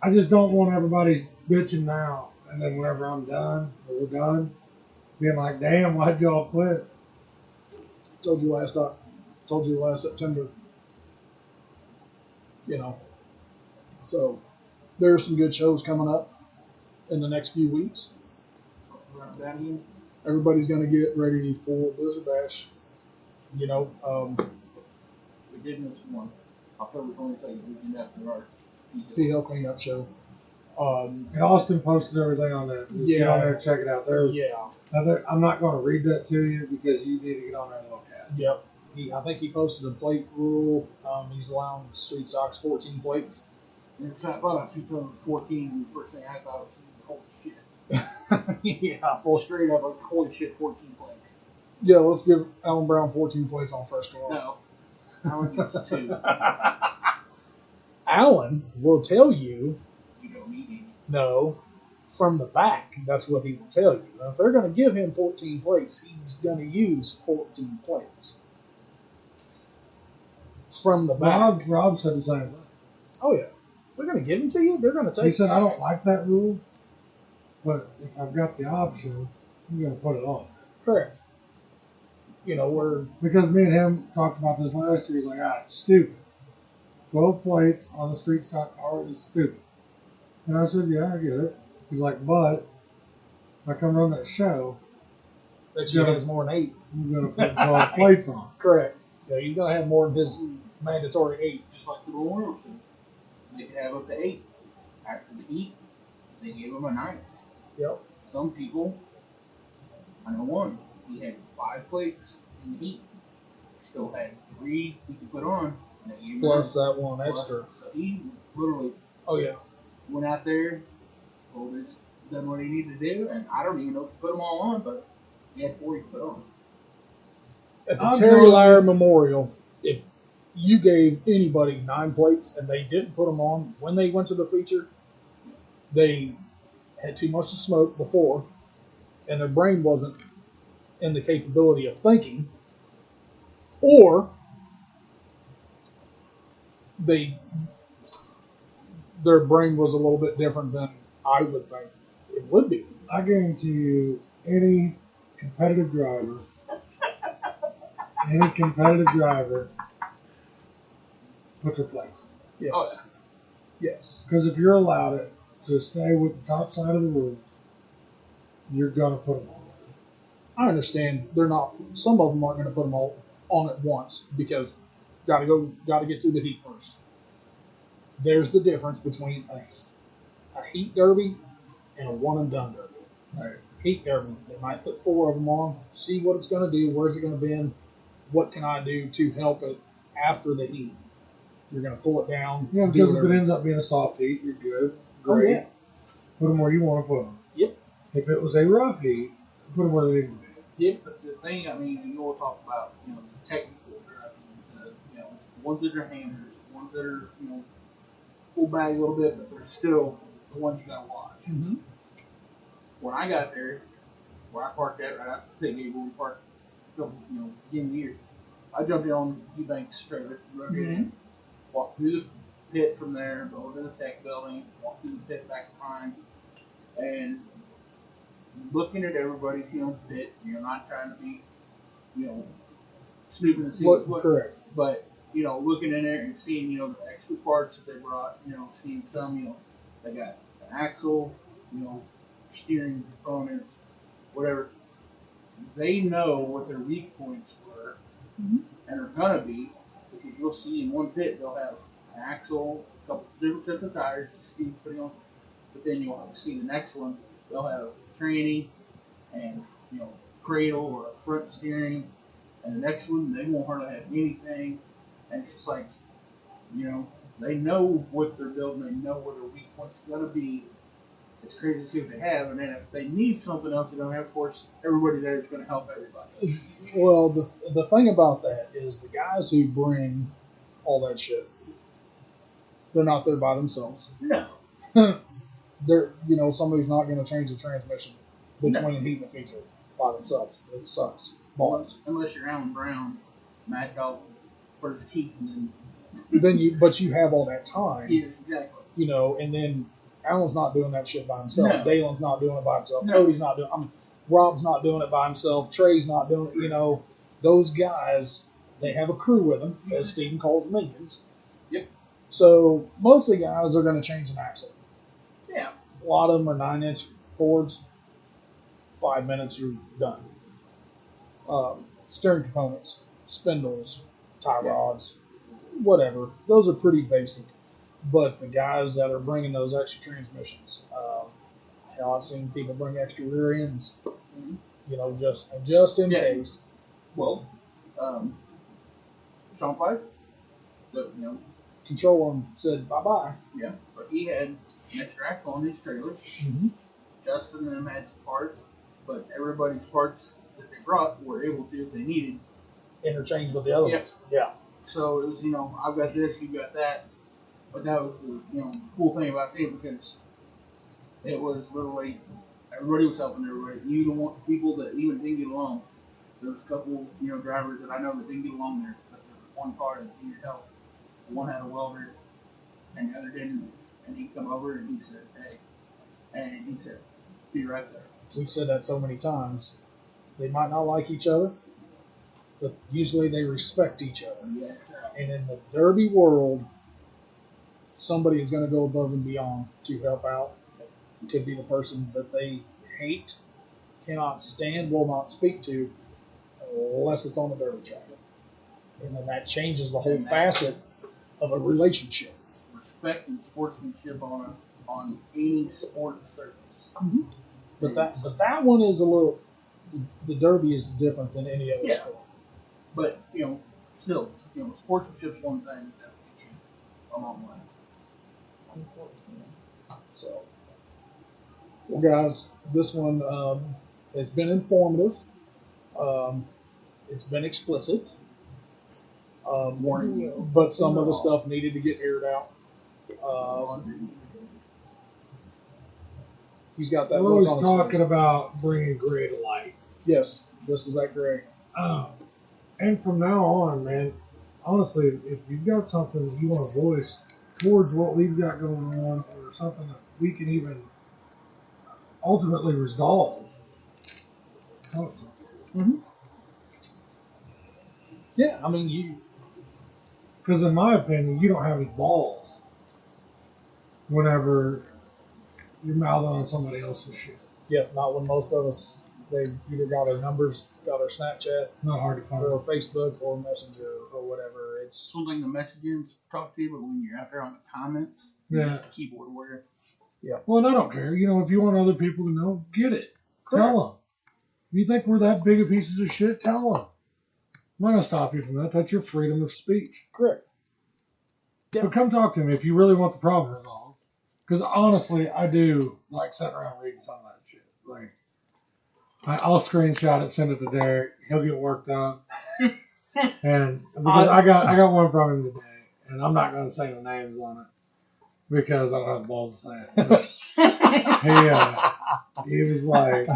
I just don't want everybody bitching now, and then whenever I'm done or we're done, being like, "Damn, why'd y'all quit?" Told you last September. So there's some good shows coming up in the next few weeks. Everybody's going to get ready for Blizzard Bash. We did miss one. October 22nd, weekend after our PL cleanup show. And Austin posted everything on that. Just get on there and check it out. I'm not going to read that to you because you need to get on there and look at it. Yep. I think he posted a plate rule. He's allowing Street Stocks 14 plates. And I thought I see 14, and the first thing I thought was, holy shit. Yeah. Straight up, like, holy shit, 14 plates. Yeah, let's give Alan Brown 14 plates on first car. No. I only gets 2. Alan will tell you, You don't need any. no, from the back. That's what he will tell you. Now, if they're going to give him 14 plates, he's going to use 14 plates. From the back. Rob said the same thing. Oh, yeah. They're going to give them to you. They're going to take He said, "I don't like that rule, but if I've got the option, I'm going to put it on." Correct. You know, where Because me and him talked about this last year. He's like, it's stupid. 12 plates on the street stock car is stupid. And I said, yeah, I get it. He's like, but if I come run that show, that she has more than 8. I'm going to put 12 plates on. Correct. Yeah, he's going to have more than his mandatory 8. Just like the Memorial Show. They could have up to 8. After the heat, they gave him a 9th. Yep. Some people, I know one, he had 5 plates in the heat. Still had 3 he could put on. And they gave him Plus nine. that one extra. So he literally Oh, yeah. went out there, told us, done what he needed to do, and I don't even know if he put them all on, but he had 4 he could put on. At the I'm Terry telling Lyer you- Memorial, if you gave anybody 9 plates and they didn't put them on when they went to the feature, they had too much to smoke before, and their brain wasn't in the capability of thinking, or their brain was a little bit different than I would think it would be. I guarantee you, any competitive driver, put their plates on. Yes. Oh, Yes. Because if you're allowed it to stay with the top side of the rules, you're going to put them on. I understand they're not. Some of them aren't going to put them all on at once because got to get through the heat first. There's the difference between a heat derby and a one and done derby. Right. Heat derby, they might put 4 of them on, see what it's going to do, where's it going to bend, what can I do to help it after the heat. You're going to pull it down. Yeah, do because if it whatever. ends up being a soft heat, you're good. Oh, Great. yeah. Put them where you want to put them. Yep. If it was a rough heat, put them where they need to be. Yep. The thing, I mean, you know, we'll talk about, you know, the technical driving, you know, ones that are handers, ones that are, you know, full bag a little bit, but they're still the ones you gotta watch. Mm-hmm. When I got there, where I parked at right after the pit gate where we parked, you know, beginning of the year, I jumped in on Eubank's trailer, rode it in, walked through the pit from there, go over to the tech building, walked through the pit back behind, and looking at everybody's, you know, pit, you know, not trying to be, you know, snooping and seeing what, Correct. but, you know, looking in there and seeing, you know, the extra parts that they brought, you know, seeing some, you know, they got an axle, you know, steering components, whatever. They know what their weak points were and are gonna be, because you'll see in one pit they'll have an axle, a couple different sets of tires, see putting on, but then you'll see the next one they'll have tranny and, you know, cradle or a front steering, and the next one they won't hardly have anything, and it's just like, you know, they know what they're building, they know where their weak points are gonna be. It's crazy to see what they have, and then if they need something else they don't have, of course, everybody there is going to help everybody. Well, the thing about that is the guys who bring all that shit, they're not there by themselves. No. They're, you know, somebody's not going to change the transmission between heat and feature by themselves. It sucks. Balls. Unless you're Alan Brown, Mad Dog, first heat, and But you have all that time, yeah, exactly. you know, and then Alan's not doing that shit by himself. No. Dalen's not doing it by himself. No. Cody's not doing. Rob's not doing it by himself. Trey's not doing it. You know, those guys, they have a crew with them, as Steven calls minions. Yep. So most of the guys are going to change an axle. Yeah. A lot of them are 9-inch Fords. 5 minutes, you're done. Steering components, spindles, tie rods, whatever. Those are pretty basic. But the guys that are bringing those extra transmissions, hell, I've seen people bring extra rear ends. You know, just in Yeah. case. Well, Sean Pfeiffer, you know, Control them said bye bye. yeah, but he had an extra axle on his trailer. Justin and them had some parts, but everybody's parts that they brought were able to, if they needed. Interchange with the other Yeah. ones. Yeah. So it was, you know, I've got this, you got that. But that was the, you know, cool thing about it because it was literally everybody was helping everybody. Even the people that even didn't get along. There was a couple, you know, drivers that I know that didn't get along there. But there was one car that needed help. One had a welder, and the other didn't. And he come over and he said, "Hey," and he said, "Be right there." We've said that so many times. They might not like each other, but usually they respect each other. Yeah. And in the Derby world, somebody is going to go above and beyond to help out. It could be the person that they hate, cannot stand, will not speak to, unless it's on the Derby track. And then that changes the whole facet of a relationship. Respect and sportsmanship on any sport surface. But that one is a little. The Derby is different than any other Yeah. sport. But still, sportsmanship's one thing that will get you a long way. 114. So, well, guys, this one has been informative. It's been explicit. Warning you. But some of the stuff needed to get aired out. He's got that We're look always on his talking face. about bringing gray to light. Yes, this is that gray. And from now on, man, honestly, if you've got something that you want to voice towards what we've got going on, or something that we can even ultimately resolve, tell us. Yeah, I mean, you. Because in my opinion, you don't have any balls whenever you're mouthing on somebody else's shit. Yeah, not when most of us. They either got our numbers, got our Snapchat, Not hard to find. or Facebook, or Messenger, or whatever. It's It's one thing the messengers talk to you, but when you're out there on the comments, Yeah. keyboard warrior. Well, and I don't care. If you want other people to know, get it. Tell them. If you think we're that big of pieces of shit, tell them. I'm not going to stop you from that. That's your freedom of speech. correct. Yeah. But come talk to me if you really want the problem resolved. Because honestly, I do like sitting around reading some of that shit. Like, I'll screenshot it, send it to Derek. He'll get worked up. And because I got one from him today, and I'm not going to say the names on it because I don't have the balls to say it. But he was like,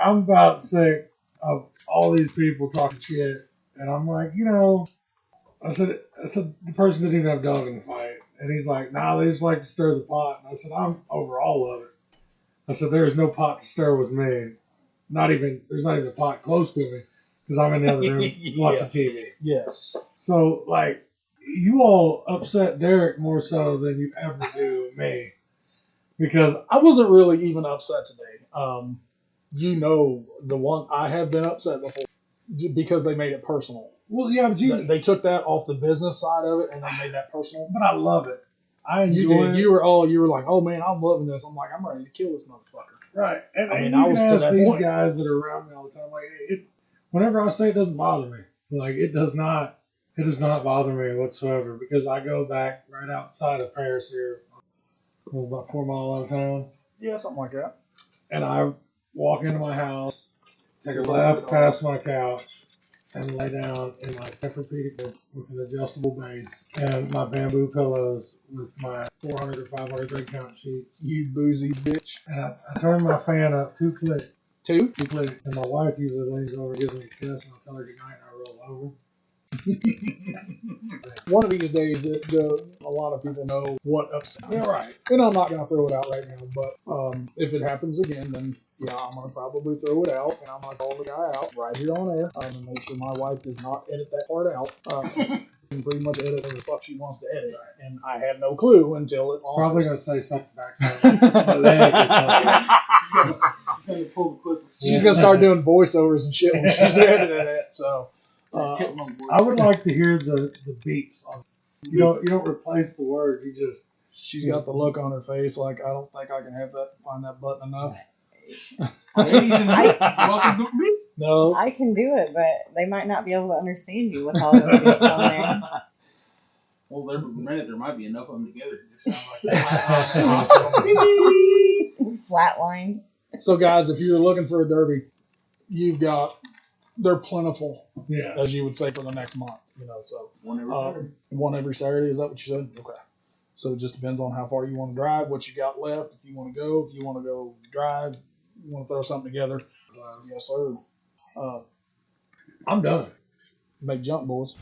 I'm about sick of all these people talking shit, and I'm like, I said the person didn't even have dog in the fight, and he's like, nah, they just like to stir the pot, and I said, I'm over all of it. I said, there is no pot to stir with me. There's not even a pot close to me because I'm in the other room watching TV. Yes. So, like, you all upset Derek more so than you ever do me. Because I wasn't really even upset today. The one I have been upset before because they made it personal. well, yeah, but They took that off the business side of it and they made that personal. I love it. I You enjoy did. it. You were like, oh man, I'm loving this. I'm like, I'm ready to kill this motherfucker. Right. And I mean, you I can was to ask that these point. guys that are around me all the time, like, whenever I say it doesn't bother me. Like, it does not bother me whatsoever because I go back right outside of Paris here, about 4 miles out of town, Yeah, something like that. and I walk into my house, take a left past my couch, and lay down in my Tempur-Pedic with an adjustable base and my bamboo pillows with my 400 or 500 thread count sheets. You boozy bitch. And I turn my fan up 2 clicks. Two? And my wife usually leans over, gives me a kiss, and I tell her good night, and I roll over. One of these days, a lot of people know what upset me. Yeah, right. And I'm not going to throw it out right now, but if it happens again, then yeah, I'm going to probably throw it out, and I'm going to call the guy out right here on air and make sure my wife does not edit that part out. And pretty much edit whatever the fuck she wants to edit. And I had no clue until it launches. Probably going to say something backside my leg or something. She's going to start doing voiceovers and shit when she's editing it, so... I would like to hear the beeps. You don't replace the word. You just. She's got the look on her face like, I don't think I can find that button enough. Welcome to me. No. I can do it, but they might not be able to understand you with all those beeps on Well, there might be enough of them together to just sound like there. Flatline. So, guys, if you're looking for a derby, they're plentiful, Yeah. as you would say, for the next month. So whenever. one every Saturday. Is that what you said? Okay. So it just depends on how far you want to drive, what you got left. If you want to go drive, you want to throw something together. Yes, sir. I'm done. Make jump, boys.